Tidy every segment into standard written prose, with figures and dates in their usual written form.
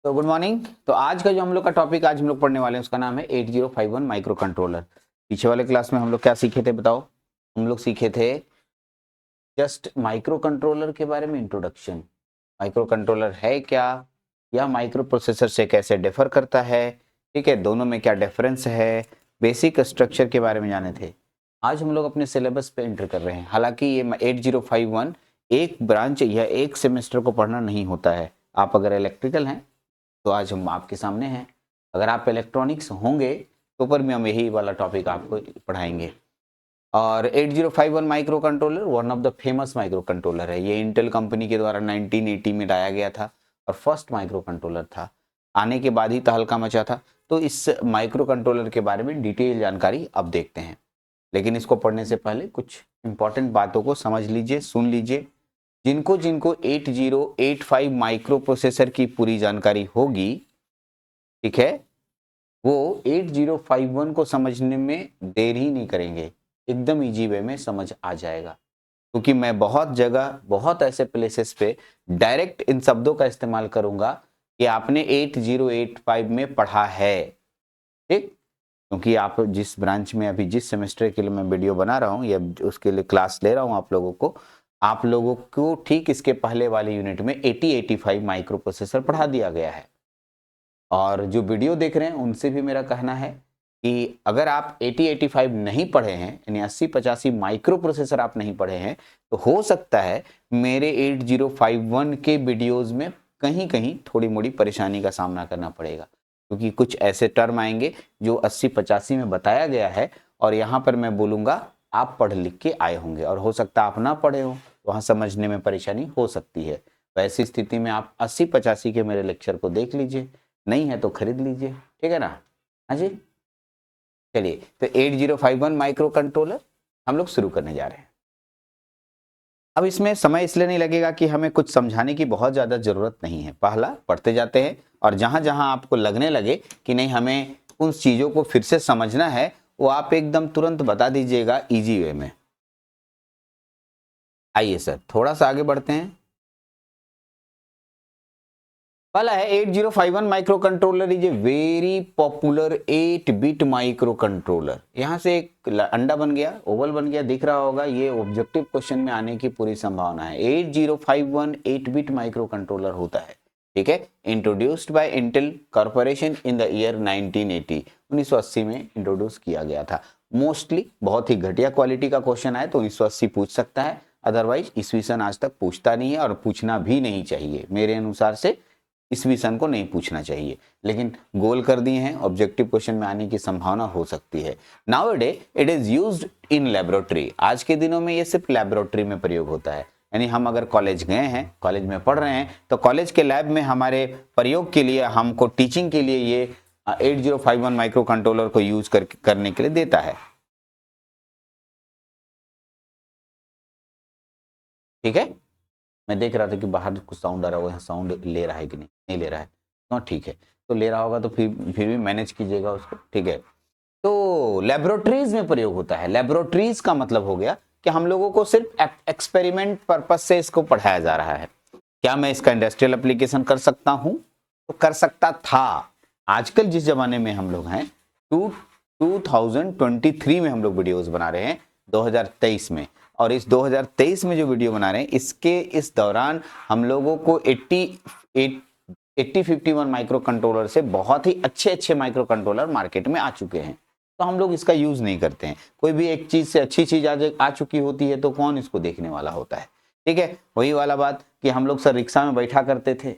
तो good morning. तो आज का जो हम लोग का टॉपिक आज हम लोग पढ़ने वाले हैं उसका नाम है 8051 माइक्रो कंट्रोलर। पीछे वाले क्लास में हम लोग क्या सीखे थे बताओ? हम लोग सीखे थे जस्ट माइक्रो कंट्रोलर के बारे में इंट्रोडक्शन, माइक्रो कंट्रोलर है क्या, या माइक्रो प्रोसेसर से कैसे डिफर करता है, ठीक है, दोनों में क्या डिफरेंस है, बेसिक स्ट्रक्चर के बारे में जाने थे। आज हम लोग अपने सिलेबस पे एंटर कर रहे हैं। हालांकि ये 8051 एक ब्रांच या एक सेमेस्टर को पढ़ना नहीं होता है। आप अगर इलेक्ट्रिकल हैं तो आज हम आपके सामने हैं, अगर आप इलेक्ट्रॉनिक्स होंगे तो पर भी हम यही वाला टॉपिक आपको पढ़ाएंगे। और 8051 micro controller one of the famous micro controller है। ये इंटेल कंपनी के द्वारा 1980 में लाया गया था और फर्स्ट माइक्रो कंट्रोलर था। आने के बाद ही तहलका मचा था। तो इस माइक्रो कंट्रोलर के बारे में डिटेल जानकारी अब देखते हैं, लेकिन इसको पढ़ने से पहले कुछ इंपॉर्टेंट बातों को समझ लीजिए, सुन लीजिए। जिनको जिनको 8085 माइक्रो प्रोसेसर की पूरी जानकारी होगी, ठीक है, वो 8051 को समझने में देर ही नहीं करेंगे, एकदम इजी वे में समझ आ जाएगा। क्योंकि मैं बहुत जगह बहुत ऐसे प्लेसेस पे डायरेक्ट इन शब्दों का इस्तेमाल करूंगा कि आपने 8085 में पढ़ा है, ठीक। क्योंकि आप जिस ब्रांच में अभी जिस सेमेस्टर के लिए मैं वीडियो बना रहा हूँ या उसके लिए क्लास ले रहा हूँ आप लोगों को ठीक इसके पहले वाले यूनिट में 8085 माइक्रो प्रोसेसर पढ़ा दिया गया है। और जो वीडियो देख रहे हैं उनसे भी मेरा कहना है कि अगर आप 8085 नहीं पढ़े हैं, यानी 8085 माइक्रो प्रोसेसर आप नहीं पढ़े हैं, तो हो सकता है मेरे 8051 के वीडियोस में कहीं कहीं थोड़ी मोड़ी परेशानी का सामना करना पड़ेगा, क्योंकि कुछ ऐसे टर्म आएंगे जो 8085 में बताया गया है और यहाँ पर मैं बोलूँगा आप पढ़ लिख के आए होंगे, और हो सकता है आप ना पढ़े हो, वहाँ समझने में परेशानी हो सकती है। तो ऐसी स्थिति में आप 8085 के मेरे लेक्चर को देख लीजिए, नहीं है तो खरीद लीजिए, ठीक है ना? हाँ जी, चलिए। तो 8051 माइक्रो कंट्रोलर हम लोग शुरू करने जा रहे हैं। अब इसमें समय इसलिए नहीं लगेगा कि हमें कुछ समझाने की बहुत ज़्यादा ज़रूरत नहीं है। पहला पढ़ते जाते हैं और जहाँ जहाँ आपको लगने लगे कि नहीं हमें उन चीज़ों को फिर से समझना है, वो आप एकदम तुरंत बता दीजिएगा इजी वे में। आइए सर थोड़ा सा आगे बढ़ते हैं। पहला है 8051 microcontroller is a very popular eight bit microcontroller. यहां से एक अंडा बन गया, ओवल बन गया, दिख रहा होगा। ये ऑब्जेक्टिव क्वेश्चन में आने की पूरी संभावना है। 8051 8-बिट माइक्रो कंट्रोलर होता है, ठीक है। Introduced by Intel corporation in the year 1980, 1980 में इंट्रोड्यूस किया गया था। मोस्टली बहुत ही घटिया क्वालिटी का क्वेश्चन आए तो 1980 पूछ सकता है, अदरवाइज ईस्वी सन आज तक पूछता नहीं है और पूछना भी नहीं चाहिए। मेरे अनुसार से ईस्वी सन को नहीं पूछना चाहिए, लेकिन गोल कर दिए हैं, ऑब्जेक्टिव क्वेश्चन में आने की संभावना हो सकती है। Nowadays it is used in laboratory. आज के दिनों में ये सिर्फ लेबोरेटरी में प्रयोग होता है, यानी हम अगर कॉलेज गए हैं, कॉलेज में पढ़ रहे हैं, तो कॉलेज के लैब में हमारे प्रयोग के लिए, हमको टीचिंग के लिए ये 8051 माइक्रो कंट्रोलर को यूज करने के लिए देता है, ठीक है। मैं देख रहा था कि बाहर कुछ साउंड आ रहा है, यहाँ साउंड ले रहा है कि नहीं, नहीं ले रहा है, तो ठीक है। तो ले रहा होगा तो फिर भी मैनेज कीजिएगा उसको, ठीक है। तो लेबोरेटरीज में प्रयोग होता है। लेबोरेटरीज का मतलब हो गया कि हम लोगों को सिर्फ एक्सपेरिमेंट पर्पस से इसको पढ़ाया जा रहा है। क्या मैं इसका इंडस्ट्रियल एप्लीकेशन कर सकता हूं? तो कर सकता था। आजकल जिस जमाने में हम लोग हैं, 2023 में हम लोग वीडियोस बना रहे हैं, 2023 में, और इस 2023 में जो वीडियो बना रहे हैं इसके इस दौरान हम लोगों को 8051 माइक्रो कंट्रोलर से बहुत ही अच्छे अच्छे माइक्रो कंट्रोलर मार्केट में आ चुके हैं, तो हम लोग इसका यूज नहीं करते हैं। कोई भी एक चीज से अच्छी चीज आ चुकी होती है तो कौन इसको देखने वाला होता है, ठीक है। वही वाला बात कि हम लोग सर रिक्शा में बैठा करते थे।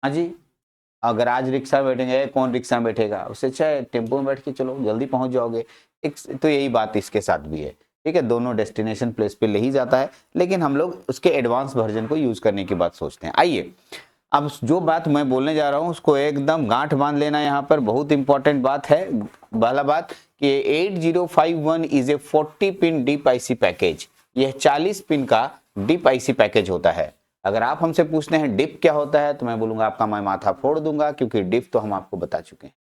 हाँ जी, अगर आज रिक्शा में बैठेंगे, कौन रिक्शा में बैठेगा? उससे अच्छा है टेम्पो में बैठ के चलो, जल्दी पहुंच जाओगे। एक तो यही बात इसके साथ भी है, ठीक है। दोनों डेस्टिनेशन प्लेस पे ले ही जाता है, लेकिन हम लोग उसके एडवांस वर्जन को यूज करने की बात सोचते हैं। आइए, अब जो बात मैं बोलने जा रहा हूं उसको एकदम गांठ बांध लेना। यहाँ पर बहुत इंपॉर्टेंट बात है। पहला बात कि 8051 is a 40 pin deep IC package. यह 40 पिन का डीप आईसी पैकेज होता है। अगर आप हमसे पूछते हैं डिप क्या होता है, तो मैं बोलूंगा आपका मैं माथा फोड़ दूंगा, क्योंकि डिप तो हम आपको बता चुके हैं,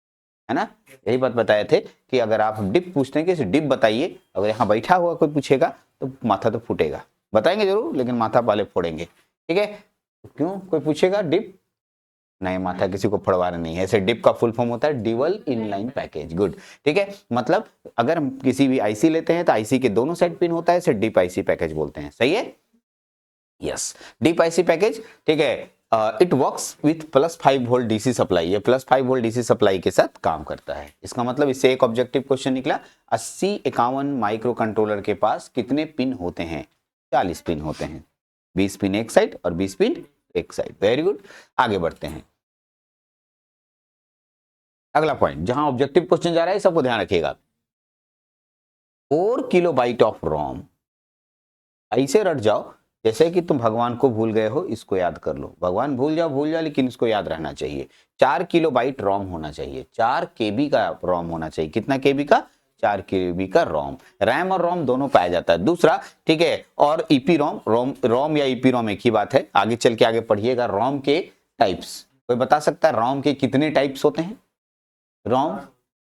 है ना। यही बात बताए थे कि अगर आप डिप पूछते हैं कि डिप बताइए, अगर यहाँ बैठा हुआ कोई पूछेगा तो माथा तो फूटेगा। बताएंगे जरूर, लेकिन माथा पहले फोड़ेंगे, ठीक है। क्यों? कोई पूछेगा डिप नहीं माथा किसी को फड़वाना नहीं है। ऐसे डिप का फुल फॉर्म होता है ड्यूअल इनलाइन पैकेज। गुड, ठीक है। मतलब अगर हम किसी भी आईसी लेते हैं तो आईसी के दोनों साइड पिन होता है, इसे डिप आईसी पैकेज बोलते हैं। सही है, यस, डीप आईसी पैकेज, ठीक है। It works with +5 volt DC supply, ये +5 वोल्ट डीसी सप्लाई के साथ काम करता है। इसका मतलब इससे एक ऑब्जेक्टिव क्वेश्चन निकला, 80-51 माइक्रो कंट्रोलर के पास कितने पिन होते हैं? 40 पिन होते हैं, 20 पिन एक साइड और 20 पिन एक साइड। वेरी गुड, आगे बढ़ते हैं। अगला पॉइंट, जहां ऑब्जेक्टिव क्वेश्चन जा रहा है सबको ध्यान रखिएगा। 4 किलोबाइट ऑफ रोम, ऐसे रट जाओ जैसे कि तुम भगवान को भूल गए हो, इसको याद कर लो। भगवान भूल जाओ लेकिन इसको याद रहना चाहिए। 4 किलोबाइट रोम होना चाहिए, 4 केबी का रोम होना चाहिए। कितना केबी का? 4 केबी का रोम। रैम और रोम दोनों पाया जाता है। दूसरा, ठीक है, और ईपी रोम, रोम या ईपी रोम एक ही बात है। आगे चल के आगे पढ़िएगा। रोम के टाइप्स, कोई बता सकता है रोम के कितने टाइप्स होते हैं? रोम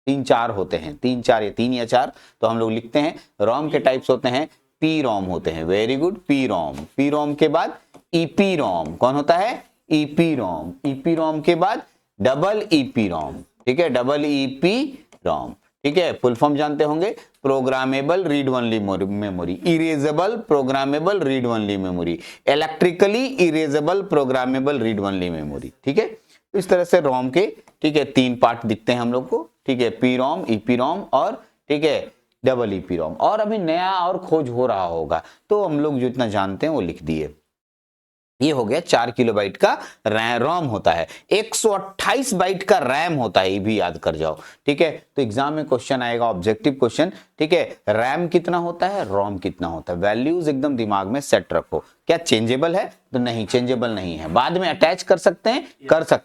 3-4 होते हैं, 3-4 या 3 या 4, तो हम लोग लिखते हैं रोम के टाइप्स होते हैं, पी रोम होते हैं। Very good, P ROM. P ROM के बाद ईपी रोम, कौन होता है? ईपी रोम। ईपी रोम के बाद डबल ईपी रोम, ठीक है, डबल ईपी रोम, ठीक है। फुल फॉर्म जानते होंगे, programmable read only memory, erasable programmable read only memory, electrically erasable programmable read only memory, ठीक है। इस तरह से रोम के, ठीक है, 3 पार्ट दिखते हैं हम लोग को, ठीक है, पी रोम, ईपी रोम और, ठीक है, डबल ईपी रोम। और अभी नया और खोज हो रहा होगा, तो हम लोग जो इतना जानते हैं वो लिख दिए। ये हो गया 4 किलोबाइट का रोम होता है, 128 बाइट का रैम होता है, ये भी याद कर जाओ, ठीक है। तो एग्जाम में क्वेश्चन आएगा, ऑब्जेक्टिव क्वेश्चन, ठीक है, रैम कितना होता है, रोम कितना होता है, वैल्यूज एकदम दिमाग में सेट रखो। क्या चेंजेबल है? तो नहीं, चेंजेबल नहीं है, बाद में अटैच कर सकते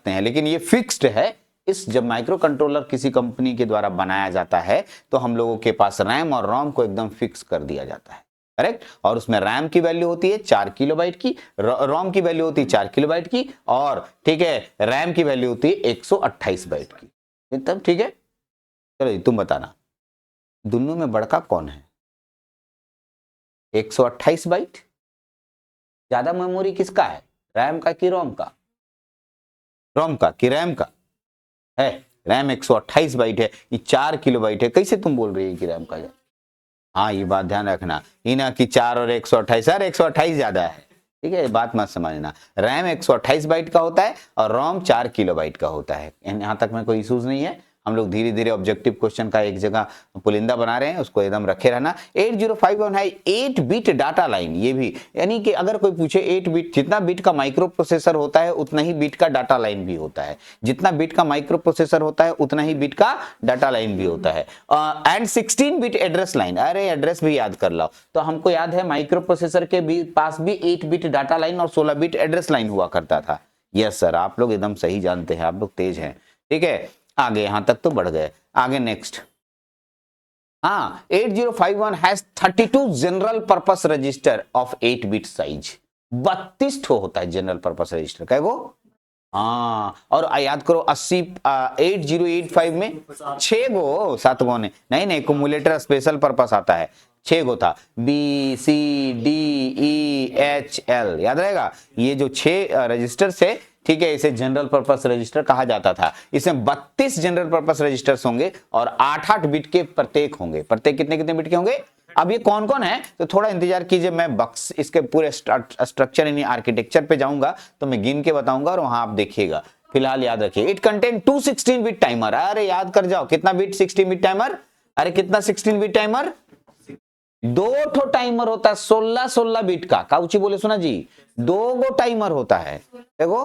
हैं, लेकिन ये फिक्स्ड है। जब माइक्रो कंट्रोलर किसी कंपनी के द्वारा बनाया जाता है तो हम लोगों के पास रैम और रोम को एकदम फिक्स कर दिया जाता है, करेक्ट। और उसमें रैम की वैल्यू होती है 4 किलोबाइट की, रोम की वैल्यू होती है 4 किलोबाइट की, और ठीक है, रैम की वैल्यू होती है 128 बाइट की। तब ठीक है, चलो तुम बताना दोनों में बड़का कौन है? 128 बाइट ज्यादा मेमोरी किसका है, रैम का कि रोम का? रोम का कि रैम का है? रैम 128 बाइट है, ये 4 किलोबाइट है। कैसे तुम बोल रही है कि रैम का है? हाँ, ये बात ध्यान रखना, ये ना कि 4 और 128, सर 128 ज्यादा है, ठीक है, बात मत समझना। रैम 128 बाइट का होता है और रोम 4 किलोबाइट का होता है। यहां तक में कोई इश्यूज नहीं है। हम लोग धीरे धीरे ऑब्जेक्टिव क्वेश्चन का एक जगह पुलिंदा बना रहे हैं, उसको एकदम रखे रहना। 8051 है 8 बिट डाटा लाइन, ये भी, यानी कि अगर कोई पूछे 8 बिट, जितना बिट का माइक्रो प्रोसेसर होता है उतना ही बिट का डाटा लाइन भी होता है, जितना बिट का माइक्रो प्रोसेसर होता है उतना ही बिट का डाटा लाइन भी होता है। एंड 16 बिट एड्रेस लाइन, अरे एड्रेस भी याद कर लो। तो हमको याद है माइक्रो प्रोसेसर के भी पास भी 8 बिट डाटा लाइन और 16 बिट एड्रेस लाइन हुआ करता था। यस सर, आप लोग एकदम सही जानते हैं, आप लोग तेज हैं, ठीक है। आगे यहां तक तो बढ़ गए, आगे नेक्स्ट। हाँ, 8051 has 32 general purpose register of 8 bit size, 32 ठो होता है जनरल पर्पस रजिस्टर, क्या वो? हाँ, और याद करो 8085 में 6 गो 7 गो ने नहीं, कुमुलेटर स्पेशल पर्पस आता है, 6 गो था, BCDEHL, याद रहेगा। ये जो 6 रजिस्टर से, ठीक है, इसे जनरल पर्पस रजिस्टर कहा जाता था। इसमें 32 जनरल पर्पस रजिस्टर्स होंगे और 8-8 बिट के प्रत्येक होंगे। प्रत्येक कितने बिट के होंगे? अब ये कौन कौन है तो थोड़ा इंतजार कीजिए, मैं बक्स इसके पूरे स्ट्रक्चर यानी आर्किटेक्चर पे जाऊंगा तो मैं गिन के बताऊंगा और वहां आप देखिएगा। फिलहाल याद रखिए, इट कंटेन 2 16 बिट टाइमर, अरे याद कर जाओ, कितना बिट? 16 bit timer. अरे कितना 16 बिट टाइमर? 2 ठो टाइमर होता है 16 बिट का, काउची बोले सुना जी, 2 गो टाइमर होता है, देखो,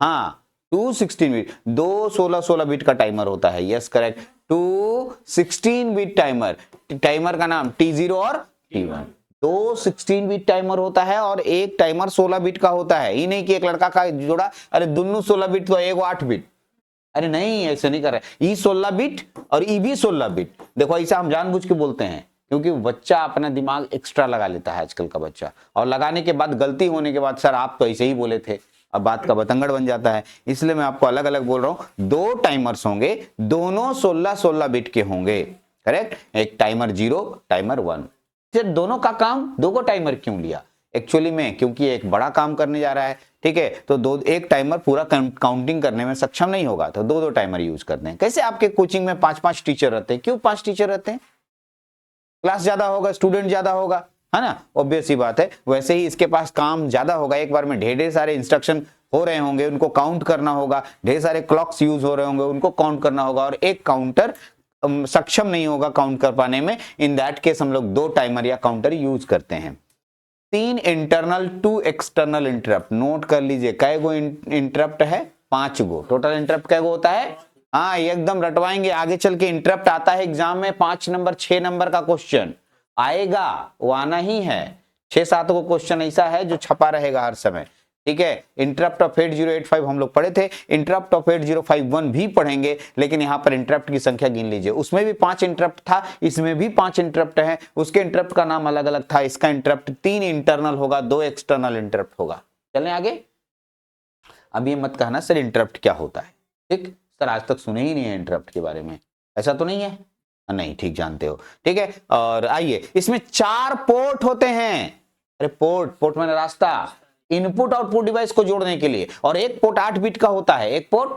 हाँ 2 16 बिट, 2 16 बिट का टाइमर होता है, yes correct, 2 16 bit timer, timer का नाम T0 और T1, 2 16 बिट टाइमर होता है और एक टाइमर 16 बिट का होता है। ये नहीं कि एक लड़का का जोड़ा, अरे दोनों 16 बिट तो एक 8 बिट, अरे नहीं, ऐसे नहीं कर रहे। ई 16 बिट और ई भी 16 बिट, देखो ऐसा हम जानबूझ के बोलते हैं क्योंकि बच्चा अपना दिमाग एक्स्ट्रा लगा लेता है आजकल का बच्चा, और लगाने के बाद गलती होने के बाद सर आप तो ऐसे ही बोले थे, अब बात का बतंगड़ बन जाता है। इसलिए मैं आपको अलग अलग बोल रहा हूं, 2 टाइमर्स होंगे, दोनों 16 बिट के होंगे, करेक्ट। एक टाइमर 0, टाइमर 1। दोनों का काम, 2 को टाइमर क्यों लिया? एक्चुअली में, क्योंकि एक बड़ा काम करने जा रहा है, ठीक है, तो एक टाइमर पूरा काउंटिंग करने में सक्षम नहीं होगा, तो दो टाइमर यूज करते हैं। कैसे आपके कोचिंग में 5 टीचर रहते हैं? क्यों 5 टीचर रहते हैं? क्लास ज्यादा होगा, स्टूडेंट ज्यादा होगा, है ना, ऑब्वियस सी बात है। वैसे ही इसके पास काम ज्यादा होगा, एक बार में ढेर सारे इंस्ट्रक्शन हो रहे होंगे, उनको काउंट करना होगा, ढेर सारे क्लॉक्स यूज हो रहे होंगे, उनको काउंट करना होगा, और एक काउंटर सक्षम नहीं होगा काउंट कर पाने में। इन दैट केस हम लोग 2 टाइमर या काउंटर यूज करते हैं। 3 इंटरनल 2 एक्सटर्नल इंटरप्ट। नोट कर लीजिए, कै गो इंटरप्ट है? 5 गो। टोटल इंटरप्ट कै गो होता है? हाँ, एकदम रटवाएंगे आगे चल के। इंटरप्ट आता है एग्जाम में 5 नंबर 6 नंबर का क्वेश्चन आएगा, वो आना ही है। 6-7 को क्वेश्चन ऐसा है जो छपा रहेगा हर समय, ठीक है। इंटरप्ट ऑफ 8085 हम लोग पढ़े थे, इंटरप्ट ऑफ 8051 भी पढ़ेंगे, लेकिन यहाँ पर इंटरप्ट की संख्या गिन लीजिए। उसमें भी 5 इंटरप्ट था, इसमें भी 5 इंटरप्ट है। उसके इंटरप्ट का नाम अलग अलग था, इसका इंटरप्ट 3 इंटरनल होगा, 2 एक्सटर्नल इंटरप्ट होगा। चलें आगे। अब ये मत कहना सर इंटरप्ट क्या होता है, ठीक सर, आज तक सुने ही नहीं है इंटरप्ट के बारे में, ऐसा तो नहीं है? नहीं, ठीक जानते हो, ठीक है। और आइए, इसमें 4 पोर्ट होते हैं। अरे पोर्ट मैंने रास्ता, इनपुट आउटपुट डिवाइस को जोड़ने के लिए, और एक पोर्ट 8 बिट का होता है, एक पोर्ट।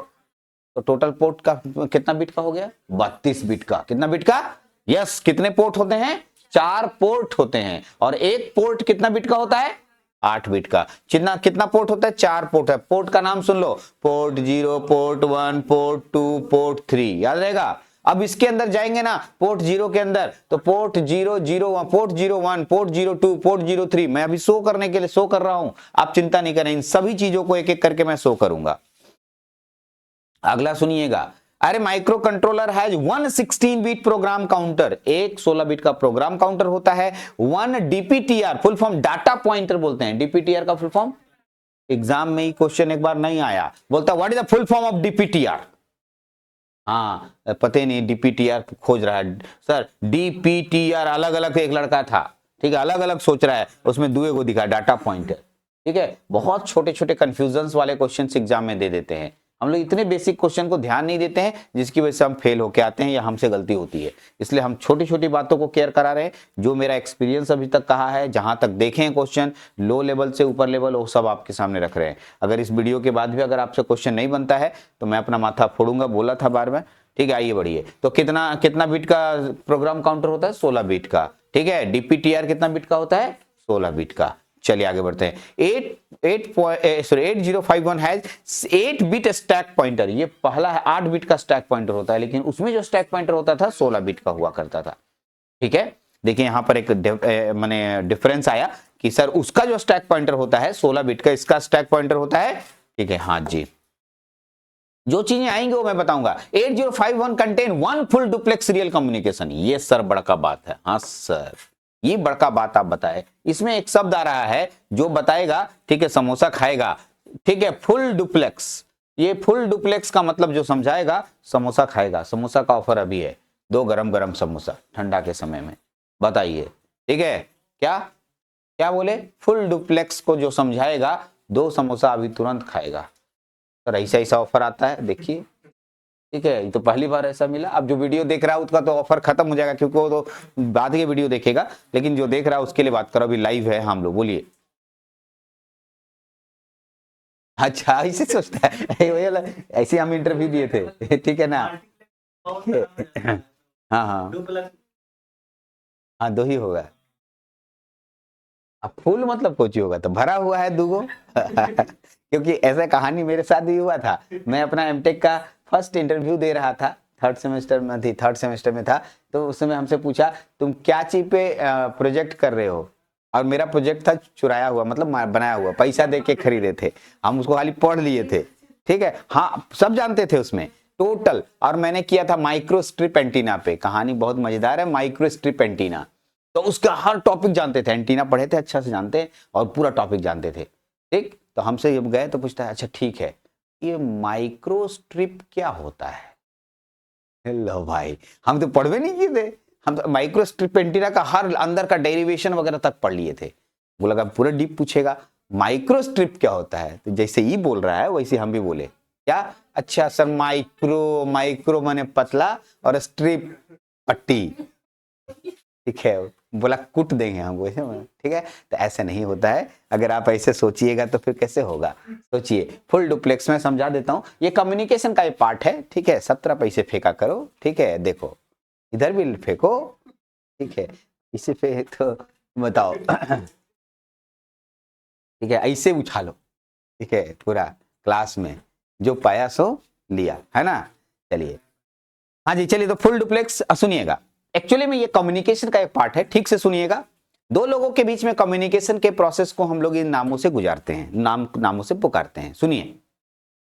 तो टोटल पोर्ट का कितना बिट का हो गया? 32 बिट का। कितना बिट का? यस। कितने पोर्ट होते हैं? 4 पोर्ट होते हैं, और एक पोर्ट कितना बिट का होता है? 8 बिट का। कितना पोर्ट होता है? 4 पोर्ट है। पोर्ट का नाम सुन लो, पोर्ट 0, पोर्ट 1, पोर्ट 2, पोर्ट 3, याद रहेगा। अब इसके अंदर जाएंगे ना, पोर्ट 0 के अंदर, तो पोर्ट 0, पोर्ट 01, पोर्ट 02, पोर्ट 03, मैं अभी शो करने के लिए शो कर रहा हूं, आप चिंता नहीं करें, इन सभी चीजों को एक एक करके मैं शो करूंगा। अगला सुनिएगा, अरे micro controller has 116 bit program counter. एक 16 बिट का प्रोग्राम काउंटर होता है। 1 DPTR, full form data pointer बोलते हैं। डीपीटीआर का फुल फॉर्म एग्जाम में ही क्वेश्चन एक बार नहीं आया, बोलता what is the full form of DPTR. हाँ, पता ही नहीं, डीपीटीआर खोज रहा है सर। डीपीटीआर अलग अलग एक लड़का था, ठीक है, अलग अलग सोच रहा है, उसमें दुए को दिखा डाटा पॉइंटर, ठीक है। बहुत छोटे छोटे कंफ्यूजन वाले क्वेश्चन एग्जाम में दे देते हैं। हम लोग इतने बेसिक क्वेश्चन को ध्यान नहीं देते हैं, जिसकी वजह से हम फेल होके आते हैं या हमसे गलती होती है। इसलिए हम छोटी छोटी बातों को केयर करा रहे हैं। जो मेरा एक्सपीरियंस अभी तक कहा है, जहां तक देखे हैं क्वेश्चन, लो लेवल से ऊपर लेवल, वो सब आपके सामने रख रहे हैं। अगर इस वीडियो के बाद भी अगर आपसे क्वेश्चन नहीं बनता है तो मैं अपना माथा फोड़ूंगा, बोला था बार बार, ठीक है। आइए बढ़िए, तो कितना बिट का प्रोग्राम काउंटर होता है? 16 बिट का, ठीक है। डीपीटीआर कितना बिट का होता है? 16 बिट का। चलिए आगे बढ़ते हैं। 8051 हैज 8 बिट स्टैक पॉइंटर। ये पहला है, 8 बिट का स्टैक पॉइंटर होता है, लेकिन उसमें जो स्टैक पॉइंटर होता था 16 बिट का हुआ करता था, ठीक है। देखिए यहां पर एक माने डिफरेंस आया कि सर उसका जो स्टैक पॉइंटर होता है 16 बिट का, इसका स्टैक पॉइंटर होता है, ठीक है। हाँ जी, जो चीजें आएंगी वो मैं बताऊंगा। 8051 contain 1 full duplex serial communication. ये सर बड़का बात है। हाँ सर, ये बड़का बात आप बताए। इसमें एक शब्द आ रहा है जो बताएगा, ठीक है, समोसा खाएगा, ठीक है, फुल डुप्लेक्स। ये फुल डुप्लेक्स का मतलब जो समझाएगा, समोसा खाएगा। समोसा का ऑफर अभी है, 2 गरम गरम समोसा ठंडा के समय में, बताइए, ठीक है। क्या क्या बोले? फुल डुप्लेक्स को जो समझाएगा 2 समोसा अभी तुरंत खाएगा। सर ऐसा ऐसा ऑफर आता है, देखिए, ठीक है। ये तो पहली बार ऐसा मिला। अब जो वीडियो देख रहा है उसका तो ऑफर खत्म हो जाएगा, क्योंकि वो तो बाद के वीडियो देखेगा, लेकिन जो देख रहा है उसके लिए बात करो, अभी लाइव है हम लोग। बोलिए। अच्छा, ऐसे सोचता है, ऐसे हम इंटरव्यू दिए थे, ठीक है ना। हाँ हाँ हाँ, 2 ही होगा। अब फुल मतलब कुछ ही होगा, तो भरा हुआ है 2 गो। क्योंकि ऐसा कहानी मेरे साथ भी हुआ था। मैं अपना एमटेक का फर्स्ट इंटरव्यू दे रहा था, थर्ड सेमेस्टर में था। तो उस समय हमसे पूछा तुम क्या चीज पे प्रोजेक्ट कर रहे हो, और मेरा प्रोजेक्ट था चुराया हुआ, मतलब बनाया हुआ, पैसा दे के खरीदे थे हम, उसको खाली पढ़ लिए थे, ठीक है। हाँ, सब जानते थे उसमें टोटल। और मैंने किया था माइक्रो स्ट्रिप एंटीना पे। कहानी बहुत मजेदार है। माइक्रो स्ट्रिप एंटीना, तो उसका हर टॉपिक जानते थे, एंटीना पढ़े थे, अच्छा से जानते हैं, और पूरा टॉपिक जानते थे, ठीक। तो हमसे जब गए तो पूछता है, अच्छा ठीक है, ये माइक्रो स्ट्रिप क्या होता है? लो भाई, हम तो पढ़वे नहीं किए थे, हम तो माइक्रो स्ट्रिप एंटीना का हर अंदर का डेरिवेशन वगैरह तक पढ़ लिए थे। वो लगा पूरा डीप पूछेगा, माइक्रो स्ट्रिप क्या होता है? तो जैसे ही बोल रहा है वैसे हम भी बोले, क्या? अच्छा सर, माइक्रो माने पतला, और स्ट्रिप पट्टी, ठीक है। बोला कुट देंगे हमको, ठीक है। तो ऐसे नहीं होता है, अगर आप ऐसे सोचिएगा तो फिर कैसे होगा। सोचिए, फुल डुप्लेक्स में समझा देता हूँ, ये कम्युनिकेशन का एक पार्ट है, ठीक है। सब तरफ ऐसे फेंका करो, ठीक है। देखो इधर भी फेंको, ठीक है, इसे पे तो बताओ ठीक है, ऐसे उछालो, ठीक है, पूरा क्लास में जो पाया सो लिया, है ना। चलिए, हाँ जी, चलिए। तो फुल डुप्लेक्स सुनिएगा, एक्चुअली में ये कम्युनिकेशन का एक पार्ट है, ठीक से सुनिएगा। दो लोगों के बीच में कम्युनिकेशन के प्रोसेस को हम लोग इन नामों से गुजारते हैं, नामों से पुकारते हैं। सुनिए,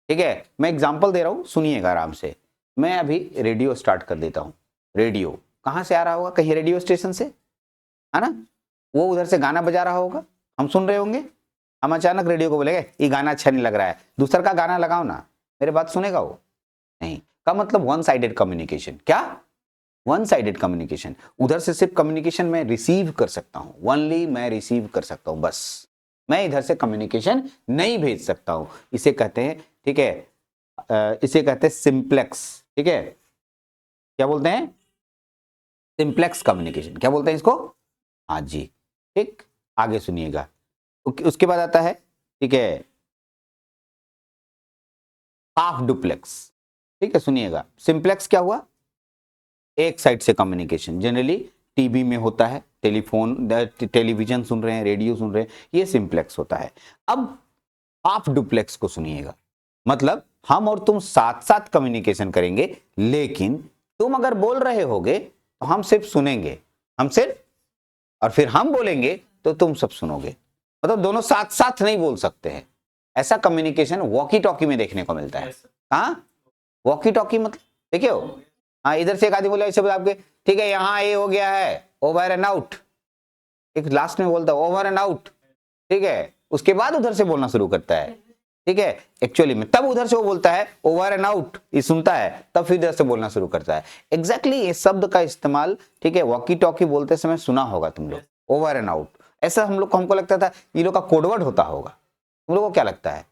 ठीक है, मैं एग्जांपल दे रहा हूं, सुनिएगा आराम से। मैं अभी रेडियो स्टार्ट कर देता हूं। रेडियो कहां से आ रहा होगा, कहीं रेडियो स्टेशन से, है ना। वो उधर से गाना बजा रहा होगा, हम सुन रहे होंगे। हम अचानक रेडियो को बोलेंगे ये गाना अच्छा नहीं लग रहा है, दूसरा का गाना लगाओ ना, मेरे बात सुनेगा वो नहीं। का मतलब वन साइडेड कम्युनिकेशन। क्या? One sided communication. उधर से सिर्फ कम्युनिकेशन मैं रिसीव कर सकता हूं, ओनली मैं रिसीव कर सकता हूं, बस। मैं इधर से कम्युनिकेशन नहीं भेज सकता हूं। इसे कहते हैं, ठीक है, इसे कहते हैं सिंप्लेक्स, ठीक है। क्या बोलते हैं? Simplex communication. क्या बोलते हैं इसको? हाँ जी, ठीक। आगे सुनिएगा, उसके बाद आता है, ठीक है, हाफ डुप्लेक्स। ठीक है, सुनिएगा। सिंप्लेक्स क्या हुआ? एक साइड से कम्युनिकेशन, जनरली टीवी में होता है, टेलीविजन सुन रहे हैं, रेडियो सुन रहे हैं, ये सिंप्लेक्स होता है। अब हाफ डुप्लेक्स को सुनिएगा, मतलब हम और तुम साथ साथ कम्युनिकेशन करेंगे, लेकिन तुम अगर बोल रहे होगे तो हम सिर्फ सुनेंगे, हम सिर्फ, और फिर हम बोलेंगे तो तुम सब सुनोगे। मतलब दोनों साथ साथ नहीं बोल सकते हैं। ऐसा कम्युनिकेशन वॉकी टॉकी में देखने को मिलता है। हाँ, वॉकी टॉकी मतलब देखिए, हाँ, इधर से एक आदमी बोला ऐसे आपके, ठीक है, यहाँ ये हो गया है, ओवर एंड आउट, एक लास्ट में बोलता है ओवर एंड आउट, ठीक है, उसके बाद उधर से बोलना शुरू करता है, ठीक है। एक्चुअली में तब उधर से वो बोलता है ओवर एंड आउट, ये सुनता है, तब फिर इधर से बोलना शुरू करता है। एग्जैक्टली ये शब्द का इस्तेमाल, ठीक है, वॉकी टॉकी बोलते समय सुना होगा तुम लोग, ओवर एंड आउट। ऐसा हम लोग को, हमको लगता था ये लोग का कोडवर्ड होता होगा। तुम लोग को क्या लगता है?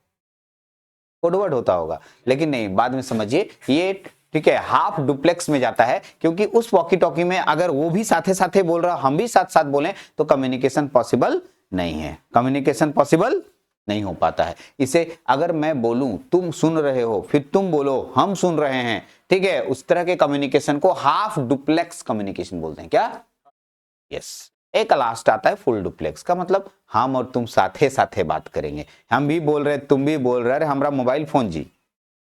कोडवर्ड होता होगा, लेकिन नहीं, बाद में समझिए ये, ठीक है, हाफ डुप्लेक्स में जाता है, क्योंकि उस वॉकी टॉकी में अगर वो भी साथे साथे बोल रहा, हम भी साथ साथ बोलें, तो कम्युनिकेशन पॉसिबल नहीं है, कम्युनिकेशन पॉसिबल नहीं हो पाता है। इसे अगर मैं बोलूं, तुम सुन रहे हो, फिर तुम बोलो, हम सुन रहे हैं, ठीक है, उस तरह के कम्युनिकेशन को हाफ डुप्लेक्स कम्युनिकेशन बोलते हैं। क्या? यस। एक लास्ट आता है फुल डुप्लेक्स का, मतलब हम और तुम साथे साथे बात करेंगे, हम भी बोल रहे, तुम भी बोल रहे, हमारा मोबाइल फोन जी,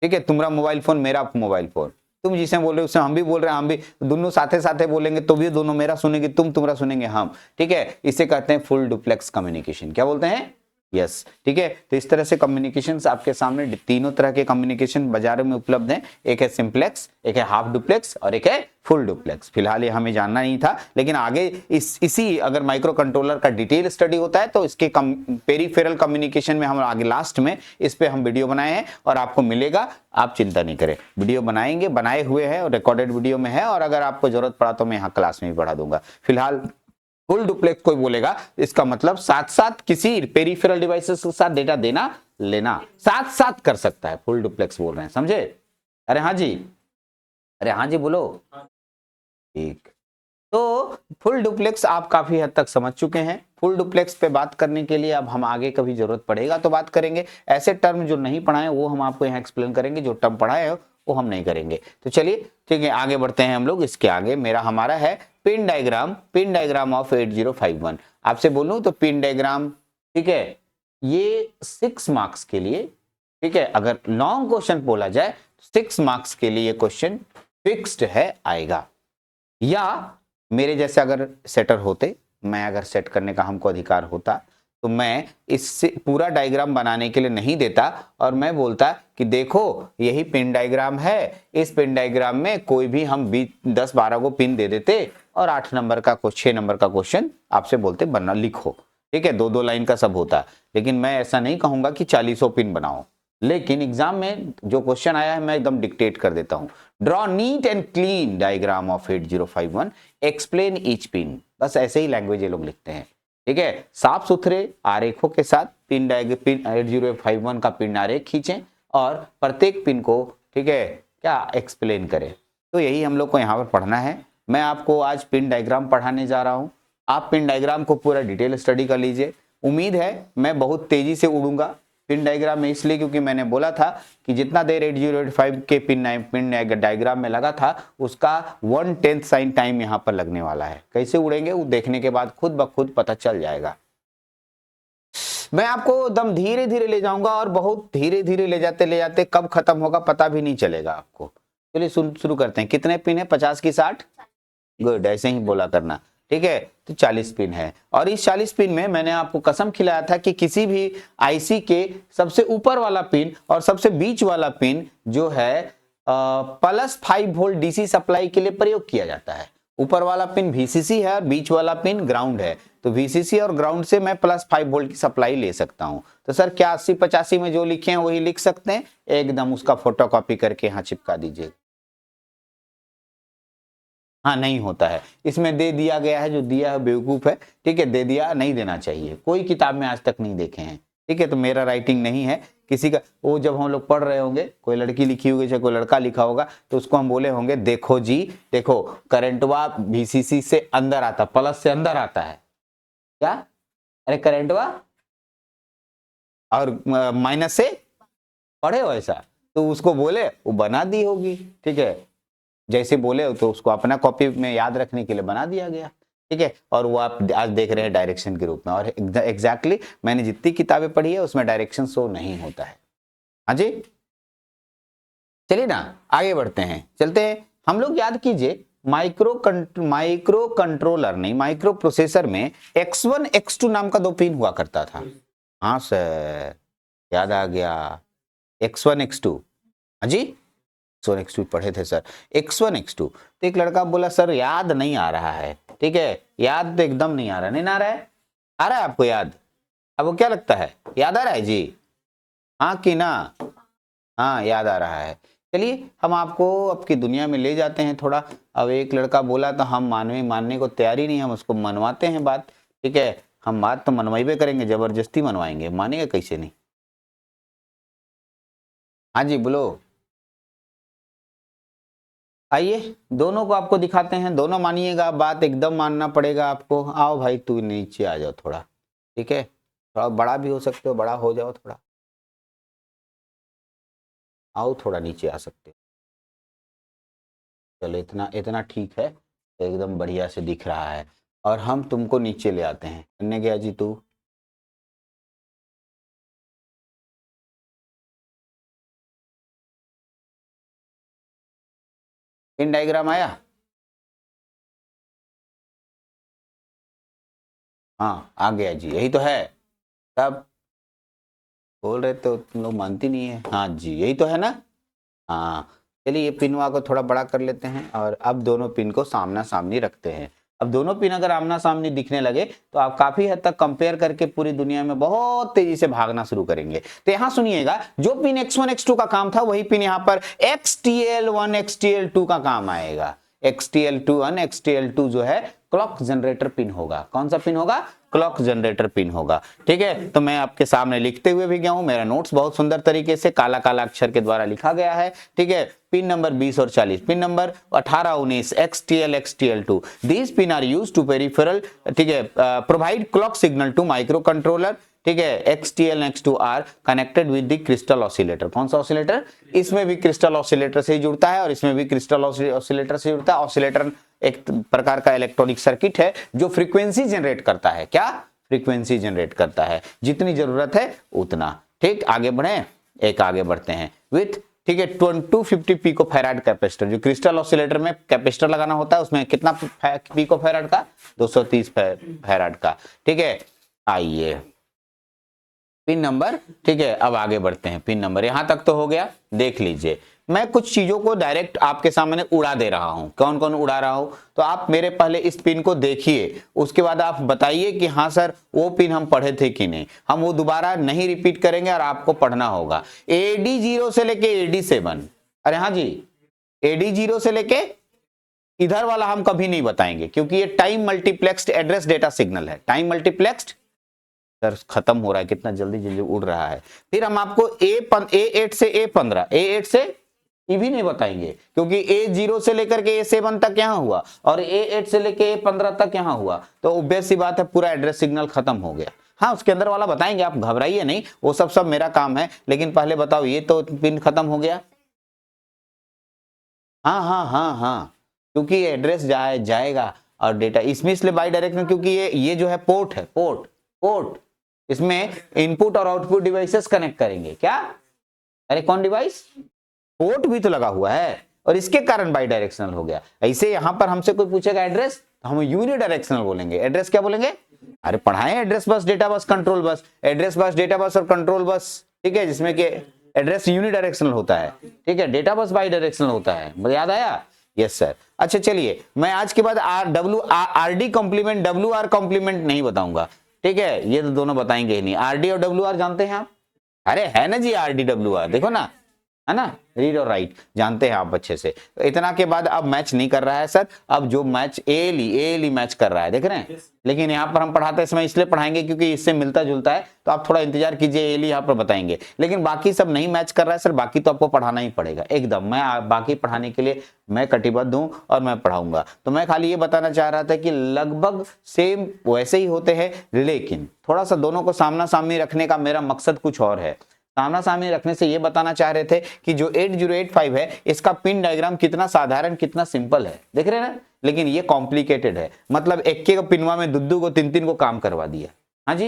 ठीक है, तुम्हारा मोबाइल फोन, मेरा मोबाइल फोन, तुम जिसे बोल रहे हो उससे हम भी बोल रहे हैं, हम भी दोनों साथे साथे बोलेंगे तो भी दोनों मेरा सुनेंगे, तुम तुम्हारा सुनेंगे हम, ठीक है। इसे कहते हैं फुल डुप्लेक्स कम्युनिकेशन। क्या बोलते हैं? यस, ठीक है। तो इस तरह से कम्युनिकेशन आपके सामने तीनों तरह के कम्युनिकेशन बाजार में उपलब्ध हैं। एक है सिंप्लेक्स, एक है हाफ डुप्लेक्स और एक है फुल डुप्लेक्स। फिलहाल ये हमें जानना नहीं था, लेकिन आगे इसी अगर माइक्रो कंट्रोलर का डिटेल स्टडी होता है तो इसके पेरिफेरल कम्युनिकेशन में हम आगे लास्ट में इस पे हम वीडियो बनाए हैं और आपको मिलेगा, आप चिंता नहीं करें, वीडियो बनाएंगे, बनाए हुए हैं और रिकॉर्डेड वीडियो में है, और अगर आपको जरूरत पड़ा तो मैं यहाँ क्लास में भी पढ़ा दूंगा। फिलहाल फुल डुप्लेक्स कोई बोलेगा, इसका मतलब साथ साथ किसी पेरिफेरल डिवाइसेस के साथ डेटा देना लेना साथ साथ कर सकता है, फुल डुप्लेक्स बोल रहे हैं, समझे? अरे हाँ जी, अरे हाँ जी बोलो। ठीक, तो फुल डुप्लेक्स आप काफी हद तक समझ चुके हैं। फुल डुप्लेक्स पे बात करने के लिए अब हम आगे कभी जरूरत पड़ेगा तो बात करेंगे। ऐसे टर्म जो नहीं पढ़ाए वो हम आपको यहाँ एक्सप्लेन करेंगे, जो टर्म पढ़ाए हो वो हम नहीं करेंगे। तो चलिए, ठीक है, आगे बढ़ते हैं हम लोग। इसके आगे हमारा है पिन डायग्राम ऑफ 8051। आपसे बोलूं तो पिन डायग्राम, ठीक है, ये 6 मार्क्स के लिए, ठीक है, अगर लॉन्ग क्वेश्चन बोला जाए 6 मार्क्स के लिए क्वेश्चन फिक्स्ड है, आएगा। या मेरे जैसे अगर सेटर होते, मैं अगर सेट करने का हमको अधिकार होता तो मैं इससे पूरा डायग्राम बनाने के लिए नहीं देता और मैं बोलता कि देखो यही पिन डायग्राम है, इस पिन डायग्राम में कोई भी हम 10-12 को पिन दे देते और 8 नंबर का 6 नंबर का क्वेश्चन आपसे बोलते बनना लिखो, ठीक है, 2-2 लाइन का सब होता। लेकिन मैं ऐसा नहीं कहूंगा कि 40 पिन बनाओ, लेकिन एग्जाम में जो क्वेश्चन आया है मैं एकदम डिक्टेट कर देता हूं। Draw neat and clean diagram of 8051, explain each pin, बस ऐसे ही लैंग्वेज ये लोग लिखते हैं, ठीक है। साफ सुथरे आरेखों के साथ पिन 8051 का पिन आरेख खींचें और प्रत्येक पिन को, ठीक है, क्या एक्सप्लेन करें। तो यही हम लोग को यहाँ पर पढ़ना है। मैं आपको आज पिन डायग्राम पढ़ाने जा रहा हूँ, आप पिन डायग्राम को पूरा डिटेल स्टडी कर लीजिए। उम्मीद है मैं बहुत तेजी से उड़ूंगा पिन डायग्राम में, इसलिए क्योंकि मैंने बोला था कि जितना देर 8085 के पिन डायग्राम में लगा था उसका 1/10 साइन टाइम यहाँ पर लगने वाला है। कैसे उड़ेंगे वो देखने के बाद खुद ब खुद पता चल जाएगा। मैं आपको दम धीरे धीरे ले जाऊंगा और बहुत धीरे धीरे ले जाते कब खत्म होगा पता भी नहीं चलेगा आपको। चलिए शुरू करते हैं। कितने पिन है? 50 की 60? गुड, ऐसे ही बोला करना, ठीक है। तो 40 पिन है और इस 40 पिन में मैंने आपको कसम खिलाया था कि किसी भी आईसी के सबसे ऊपर वाला पिन और सबसे बीच वाला पिन जो है +5 वोल्ट डीसी सप्लाई के लिए प्रयोग किया जाता है। ऊपर वाला पिन वीसीसी है और बीच वाला पिन ग्राउंड है, तो वीसीसी और ग्राउंड से मैं +5 वोल्ट की सप्लाई ले सकता हूं। तो सर क्या 8085 में जो लिखे हैं वही लिख सकते हैं? एकदम उसका फोटोकॉपी करके यहाँ चिपका दीजिए। हाँ, नहीं होता है, इसमें दे दिया गया है, जो दिया है बेवकूफ है, ठीक है, दे दिया, नहीं देना चाहिए। कोई किताब में आज तक नहीं देखे हैं, ठीक है। तो मेरा राइटिंग नहीं है किसी का। वो जब हम लोग पढ़ रहे होंगे, कोई लड़की लिखी होगी चाहे कोई लड़का लिखा होगा, तो उसको हम बोले होंगे देखो जी, देखो करंटवा वीसीसी से अंदर आता, प्लस से अंदर आता है क्या? अरे करंटवा और माइनस से पढ़े हो ऐसा, तो उसको बोले वो बना दी होगी, ठीक है। जैसे बोले तो उसको अपना कॉपी में याद रखने के लिए बना दिया गया, ठीक है। और वो आप आज देख रहे हैं डायरेक्शन के रूप में। और एग्जैक्टली मैंने जितनी किताबें पढ़ी है उसमें डायरेक्शन शो नहीं होता है। हाँ जी, चलिए ना आगे बढ़ते हैं, चलते हैं। हम लोग याद कीजिए माइक्रो कंट्रोलर नहीं, माइक्रो प्रोसेसर में X1 X2 नाम का 2 पिन हुआ करता था। हाँ सर, याद आ गया, X1 X2। हाँ जी, X1 X2 पढ़े थे सर, X1 X2। तो एक लड़का बोला सर याद नहीं आ रहा है, ठीक है, याद तो एकदम नहीं आ रहा। नहीं आ रहा है? आ रहा है आपको याद? आपको क्या लगता है, याद आ रहा है जी? हाँ कि ना? हाँ, याद आ रहा है। चलिए हम आपको अब की दुनिया में ले जाते हैं थोड़ा। अब एक लड़का बोला तो हम मानने को तैयार ही नहीं, हम उसको मनवाते हैं बात, ठीक है। हम बात तो मनवाइबे करेंगे, जबरदस्ती मनवाएंगे, मानेगा कैसे नहीं। हाँ जी बोलो। आइए दोनों को आपको दिखाते हैं, दोनों मानिएगा, बात एकदम मानना पड़ेगा आपको। आओ भाई तू नीचे आ जाओ थोड़ा, ठीक है। थोड़ा बड़ा भी हो सकते हो, बड़ा हो जाओ थोड़ा, आओ थोड़ा नीचे आ सकते हो। चलो इतना इतना ठीक है, एकदम बढ़िया से दिख रहा है। और हम तुमको नीचे ले आते हैं। करने गया जी तू? इन डायग्राम आया? हाँ आ गया जी, यही तो है। तब बोल रहे तो तुम लोग मानती नहीं है। हाँ जी यही तो है ना। हाँ चलिए ये पिनवा को थोड़ा बड़ा कर लेते हैं और अब दोनों पिन को सामना सामनी रखते हैं। अब दोनों पिन अगर आमना सामनी दिखने लगे तो आप काफी हद तक कंपेयर करके पूरी दुनिया में बहुत तेजी से भागना शुरू करेंगे। तो यहां सुनिएगा, जो पिन X1 X2 का काम था वही पिन यहां पर XTL1 XTL2 का काम आएगा। XTL1 XTL2 जो है क्लॉक जनरेटर पिन होगा। कौन सा पिन होगा? क्लॉक जनरेटर पिन होगा, ठीक है। तो मैं आपके सामने लिखते हुए भी गया हूं, मेरा नोट्स बहुत सुंदर तरीके से काला काला अक्षर के द्वारा लिखा गया है, ठीक है। पिन नंबर 20 और 40, pin number 18 19 XTL XTL2, these pin are used to peripheral, ठीक है, provide clock signal to microcontroller, ठीक है। XTL and X2 are connected with the crystal oscillator. कौन सा ऑसिलेटर? इसमें भी क्रिस्टल ऑसिलेटर से ही जुड़ता है और इसमें भी क्रिस्टल ऑसिलेटर से जुड़ता है। ऑसिलेटर एक प्रकार का इलेक्ट्रॉनिक सर्किट है जो फ्रीक्वेंसी जनरेट करता है। क्या? फ्रीक्वेंसी जनरेट करता है, जितनी जरूरत है उतना, ठीक। आगे बढ़े, एक आगे बढ़ते हैं विथ, ठीक है, 250 पिको फैराड कैपेसिटर। जो क्रिस्टल ऑसिलेटर में कैपेसिटर लगाना होता है उसमें कितना पिको फैराड का? 230 फैराड का, ठीक है। आइए पिन नंबर, ठीक है, अब आगे बढ़ते हैं। पिन नंबर यहां तक तो हो गया, देख लीजिए। मैं कुछ चीजों को डायरेक्ट आपके सामने उड़ा दे रहा हूं। कौन कौन उड़ा रहा हूं? तो आप मेरे पहले इस पिन को देखिए, उसके बाद आप बताइए कि हाँ सर वो पिन हम पढ़े थे कि नहीं। हम वो दोबारा नहीं रिपीट करेंगे और आपको पढ़ना होगा। AD0 से लेके AD7, अरे हाँ जी, AD0 से लेके इधर वाला हम कभी नहीं बताएंगे क्योंकि ये time multiplexed address data signal है। टाइम मल्टीप्लेक्स्ड सर खत्म हो रहा है, कितना जल्दी जल्दी उड़ रहा है। फिर हम आपको A8 से A15, A8 से ये भी नहीं बताएंगे, क्योंकि A0 से लेकर के A7 तक यहाँ हुआ और A8 से लेकर A15 तक यहाँ हुआ, तो ऑब्वियस सी बात है पूरा एड्रेस सिग्नल खत्म हो गया। हाँ, उसके अंदर वाला बताएंगे, आप घबराइए नहीं, वो सब मेरा काम है, लेकिन पहले बताओ ये तो पिन खत्म हो गया। हाँ हाँ हाँ हाँ, क्योंकि एड्रेस जाएगा और डेटा इसमें, इसलिए बाई डायरेक्शनल, क्योंकि ये जो है पोर्ट है, पोर्ट इसमें इनपुट और आउटपुट डिवाइसेस कनेक्ट करेंगे। क्या? अरे कौन डिवाइस? पोर्ट भी तो लगा हुआ है, और इसके कारण बाई डायरेक्शनल हो गया। ऐसे यहां पर हमसे कोई पूछेगा एड्रेस, तो हम यूनि डायरेक्शनल बोलेंगे। एड्रेस क्या बोलेंगे? अरे पढ़ाएं, address bus, data bus, control bus, address bus, data bus और कंट्रोल बस, ठीक है, जिसमें कि एड्रेस यूनि डायरेक्शनल होता है, ठीक है, डेटा बस बाई डायरेक्शनल होता है। मुझे याद आया? Yes sir. अच्छा चलिए, मैं आज के बाद RD कॉम्प्लीमेंट, WR कॉम्प्लीमेंट नहीं बताऊंगा, ठीक है, ये तो दोनों बताएंगे ही नहीं। RD और WR जानते हैं आप? अरे है ना जी, RD WR, देखो ना, है ना, रीड और राइट जानते हैं आप अच्छे से। इतना के बाद अब मैच नहीं कर रहा है सर, अब जो मैच ALE मैच कर रहा है, देख रहे हैं। लेकिन यहाँ पर हम पढ़ाते समय इसलिए पढ़ाएंगे क्योंकि इससे मिलता जुलता है, तो आप थोड़ा इंतजार कीजिए, ALE यहाँ पर बताएंगे। लेकिन बाकी सब नहीं मैच कर रहा है सर, बाकी तो आपको पढ़ाना ही पड़ेगा एकदम। मैं बाकी पढ़ाने के लिए मैं कटिबद्ध हूँ और मैं पढ़ाऊंगा। तो मैं खाली ये बताना चाह रहा था कि लगभग सेम वैसे ही होते हैं, लेकिन थोड़ा सा दोनों को सामना सामनी रखने का मेरा मकसद कुछ और है। सामना सामनी रखने से ये बताना चाह रहे थे कि जो 8085 है, इसका पिन डायग्राम कितना साधारण, कितना सिंपल है, देख रहे हैं ना। लेकिन ये कॉम्प्लिकेटेड है, मतलब एक के पिनवा में दुद्दू को तीन को काम करवा दिया। हाँ जी,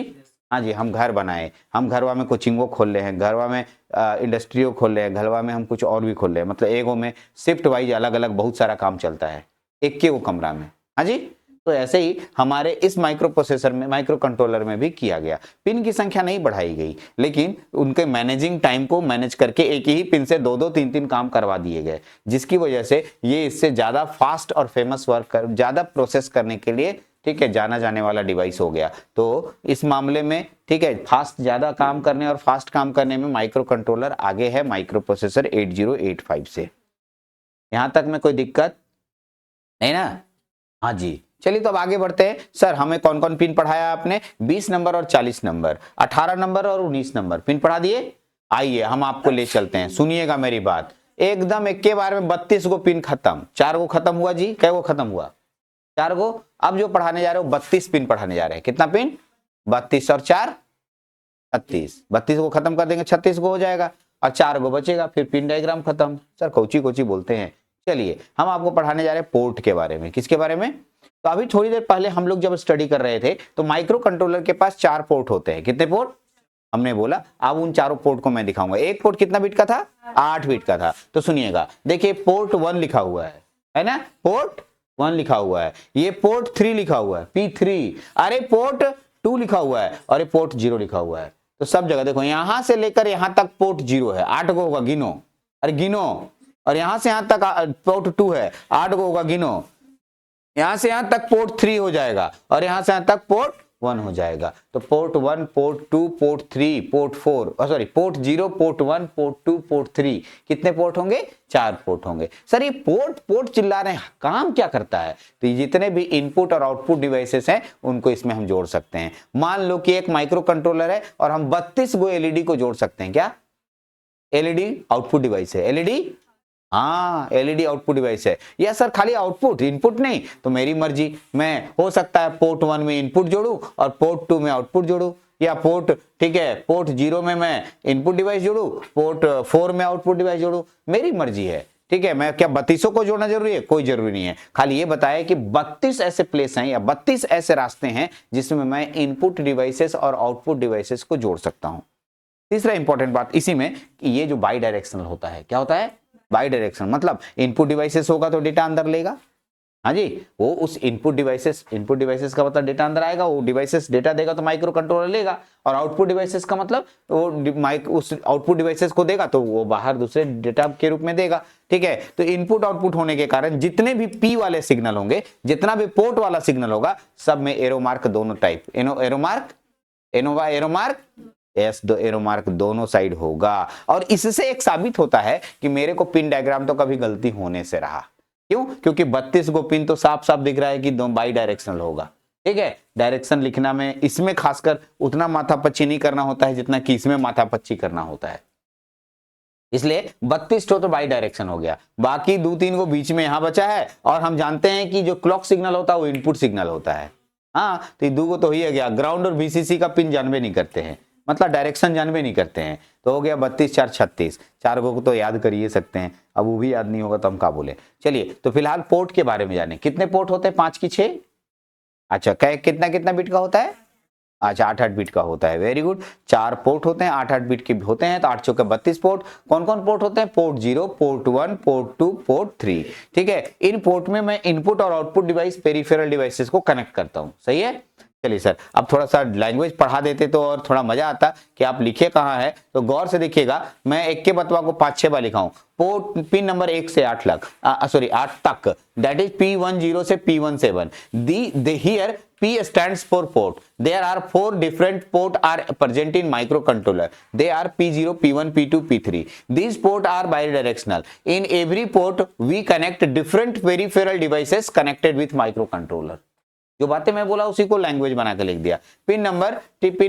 हाँ जी, हम घर बनाए, हम घरवा में कोचिंगो खोल रहे हैं, घरवा में इंडस्ट्रियो खोल रहे हैं, घरवा में हम कुछ और भी खोल रहे हैं, मतलब एगो में शिफ्ट वाइज अलग अलग बहुत सारा काम चलता है एक के वो कमरा में। हाँ जी, तो ऐसे ही हमारे इस माइक्रो प्रोसेसर में, माइक्रो कंट्रोलर में भी किया गया। पिन की संख्या नहीं बढ़ाई गई, लेकिन उनके मैनेजिंग टाइम को मैनेज करके एक ही पिन से 2-2 3-3 काम करवा दिए गए, जिसकी वजह से ये इससे ज्यादा फास्ट और फेमस वर्क कर, ज्यादा प्रोसेस करने के लिए, ठीक है, जाना जाने वाला डिवाइस हो गया। तो इस मामले में, ठीक है, फास्ट ज्यादा काम करने और फास्ट काम करने में माइक्रो कंट्रोलर आगे है माइक्रो प्रोसेसर 8085 से। यहां तक में कोई दिक्कत नहीं ना? हाँ जी, चलिए तो अब आगे बढ़ते हैं। सर हमें कौन कौन पिन पढ़ाया आपने? 20 नंबर और 40 नंबर, 18 नंबर और 19 नंबर पिन पढ़ा दिए। आइए हम आपको ले चलते हैं, सुनिएगा मेरी बात एकदम, एक के बार में 32 गो पिन खत्म, 4 गो खत्म हुआ जी, कै गो खत्म हुआ? 4 गो। अब जो पढ़ाने जा रहे हो 32 पिन पढ़ाने जा रहे हैं। कितना पिन? 32 और 4 36, 32 को खत्म कर देंगे 36 को हो जाएगा, और 4 गो बचेगा, फिर पिन डायग्राम खत्म। सर कोची कोची बोलते हैं। चलिए हम आपको पढ़ाने जा रहे हैं पोर्ट के बारे में। किसके बारे में? तो अभी थोड़ी देर पहले हम लोग जब स्टडी कर रहे थे तो माइक्रो कंट्रोलर के पास 4 पोर्ट होते हैं। कितने पोर्ट हमने बोला? अब उन चारों पोर्ट को मैं दिखाऊंगा। एक पोर्ट कितना बिट का था? 8 बिट का था। तो सुनिएगा, देखिए पोर्ट 1 लिखा हुआ है ना, पोर्ट 1 लिखा हुआ है, ये पोर्ट 3 लिखा हुआ है, P3, अरे पोर्ट 2 लिखा हुआ है, और ये पोर्ट 0 लिखा हुआ है। तो सब जगह देखो, यहां से लेकर यहां तक पोर्ट 0 है, 8 गो होगा, गिनो, अरे गिनो। और यहां से यहां तक पोर्ट 2 है, 8 गो होगा, गिनो। यहां से यहां तक पोर्ट 3 हो जाएगा, और यहां से यहां तक पोर्ट 1 हो जाएगा। तो port 1, port 2, port 3, port 4, sorry port 0, port 1, port 2, port 3, कितने पोर्ट होंगे? 4 पोर्ट होंगे। सर ये पोर्ट पोर्ट चिल्ला रहे हैं, काम क्या करता है? तो जितने भी इनपुट और आउटपुट डिवाइसेस हैं उनको इसमें हम जोड़ सकते हैं। मान लो कि एक माइक्रो कंट्रोलर है और हम 32 गो एलईडी को जोड़ सकते हैं। क्या? एलईडी आउटपुट डिवाइस है, एलईडी, हाँ एलईडी आउटपुट डिवाइस है। या सर खाली आउटपुट, इनपुट नहीं? तो मेरी मर्जी, मैं हो सकता है पोर्ट 1 में इनपुट जोड़ू और पोर्ट 2 में आउटपुट जोड़ू, या पोर्ट, ठीक है, पोर्ट 0 में मैं इनपुट डिवाइस जोड़ू, पोर्ट 4 में आउटपुट डिवाइस जोड़ू, मेरी मर्जी है। ठीक है, मैं क्या 32 को जोड़ना जरूरी है? कोई जरूरी नहीं है। खाली ये बताया कि 32 ऐसे प्लेस हैं या 32 ऐसे रास्ते हैं जिसमें मैं इनपुट डिवाइसेस और आउटपुट डिवाइसेस को जोड़ सकता हूं। तीसरा इंपॉर्टेंट बात इसी में कि ये जो बाई डायरेक्शनल होता है, क्या होता है? बाई डायरेक्शनल, मतलब इनपुट डिवाइसेस होगा तो डेटा अंदर लेगा। हाँ जी, वो उस इनपुट डिवाइसेस का मतलब डेटा अंदर आएगा, वो डिवाइसेस डेटा देगा तो माइक्रो कंट्रोलर लेगा, और आउटपुट डिवाइसेस का मतलब वो उस आउटपुट डिवाइसेस को देगा तो वो बाहर दूसरे डेटा के रूप में देगा। ठीक है, तो इनपुट आउटपुट होने के कारण जितने भी पी वाले सिग्नल होंगे, जितना भी पोर्ट वाला सिग्नल होगा, सब में एरो मार्क दोनों टाइप, एरो मार्क एस, दो एरो मार्क दोनों साइड होगा। और इससे एक साबित होता है कि मेरे को पिन डायग्राम तो कभी गलती होने से रहा। क्यों? क्योंकि 32 गो पिन तो साफ साफ दिख रहा है कि दो बाई डायरेक्शनल होगा। ठीक है, डायरेक्शन लिखना में इसमें खासकर उतना माथापच्ची नहीं करना होता है जितना कि इसमें माथापच्ची करना होता है। इसलिए 32 तो बाई डायरेक्शन हो गया, बाकी 2-3 को बीच में यहां बचा है। और हम जानते हैं कि जो क्लॉक सिग्नल होता है वो इनपुट सिग्नल होता है। हाँ, तो ये 2 को तो ही गया। ग्राउंड और वीसीसी का पिन जानवे नहीं करते हैं, मतलब डायरेक्शन जानवे नहीं करते हैं, तो हो गया 32 4 36। 4 को तो याद कर ही सकते हैं, अब वो भी याद नहीं होगा तो हम क्या बोले। चलिए, तो फिलहाल पोर्ट के बारे में जाने। कितने पोर्ट होते हैं? 5 की 6। अच्छा, कितना कितना बिट का होता है? अच्छा, 8-8 बिट का होता है। Very good. 4 पोर्ट होते हैं, 8-8 बिट के होते हैं, तो 8 चौके 32 पोर्ट। कौन कौन पोर्ट होते हैं? Port 0, port 1, port 2, port 3। ठीक है, इन पोर्ट में मैं इनपुट और आउटपुट डिवाइस, पेरिफेरल डिवाइसेस को कनेक्ट करता हूं। सही है। चलिए सर, अब थोड़ा सा लैंग्वेज पढ़ा देते तो और थोड़ा मजा आता कि आप लिखे कहाँ है। तो गौर से देखिएगा, मैं एक के बतवा को 5-6 बार लिखा हूं। पोर्ट पिन नंबर 1 से 8 तक, दैट इज P10 से P17। Here P stands for port. There are 4 different port are present in microcontroller. They are P0, P1, P2, P3. These port are bidirectional. In every port, we connect different peripheral devices connected with microcontroller. जो बातें मैं बोला उसी को language बना के लिख दिया। पिन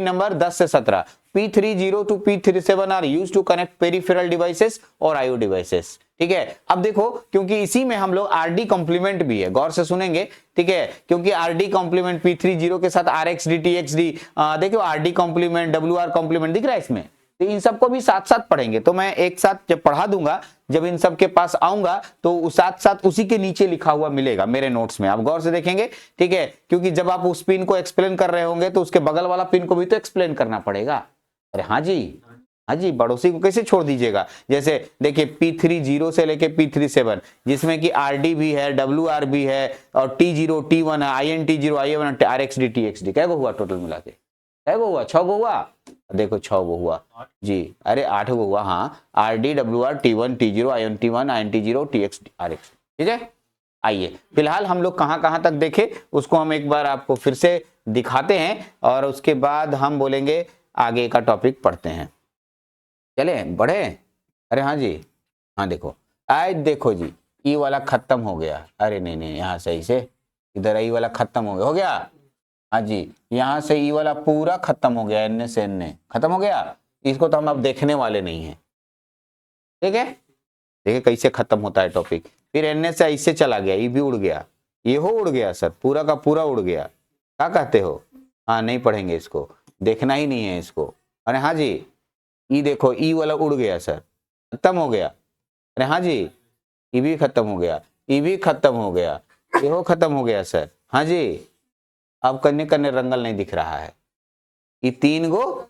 नंबर 10 से 17, P30 to P37 are use to connect peripheral devices और आईओ डिवाइसेस। ठीक है, अब देखो, क्योंकि इसी में हम लोग आरडी कॉम्प्लीमेंट भी है, गौर से सुनेंगे। ठीक है, क्योंकि आरडी कॉम्प्लीमेंट P30 के साथ RxD TxD, देखो आरडी कॉम्प्लीमेंट, WR कॉम्प्लीमेंट दिख रहा है इसमें। तो इन सबको भी साथ साथ पढ़ेंगे। तो मैं एक साथ जब पढ़ा दूंगा, जब इन सब के पास आऊंगा तो साथ साथ उसी के नीचे लिखा हुआ मिलेगा मेरे नोट्स में, आप गौर से देखेंगे। ठीक है, क्योंकि जब आप उस पिन को एक्सप्लेन कर रहे होंगे तो उसके बगल वाला पिन को भी तो एक्सप्लेन करना पड़ेगा। अरे हाँ जी, हाँ जी, पड़ोसी को कैसे छोड़ दीजिएगा। जैसे देखिए P30 से लेके P37, जिसमें कि RD भी है, WR भी है, और T0 T1 है, INT0 I1 RxD TxD। क्या हुआ टोटल मिला के? क्या हुआ? 6 गो हुआ। देखो 6 गो हुआ जी। अरे 8 गो हुआ। हाँ, RD WR T1 T0 INT1 INT0 TxD Rx। ठीक है, आइए फिलहाल हम लोग कहां कहां तक देखे उसको हम एक बार आपको फिर से दिखाते हैं, और उसके बाद हम बोलेंगे आगे का टॉपिक पढ़ते हैं। चले बढ़े। अरे हाँ जी, हाँ देखो, आज देखो जी, ई वाला खत्म हो गया। अरे नहीं नहीं, यहाँ सही से इधर ई वाला खत्म हो गया। हाँ जी, यहाँ से ई वाला पूरा खत्म हो गया, एन से एन खत्म हो गया। इसको तो हम अब देखने वाले नहीं हैं। ठीक है, देखिए कैसे खत्म होता है टॉपिक। फिर एन से ऐसे चला गया, ये भी उड़ गया, ये हो उड़ गया सर, पूरा का पूरा उड़ गया। क्या कहते हो? हाँ, नहीं पढ़ेंगे इसको, देखना ही नहीं है इसको। अरे हाँ जी, ई देखो, ई वाला उड़ गया सर, खत्म हो गया। अरे हाँ जी, ई भी खत्म हो गया, ई भी खत्म हो गया, ये हो खत्म हो गया सर। हाँ जी, अब कन्ने कन्ने रंगल नहीं दिख रहा है, ये 3 गो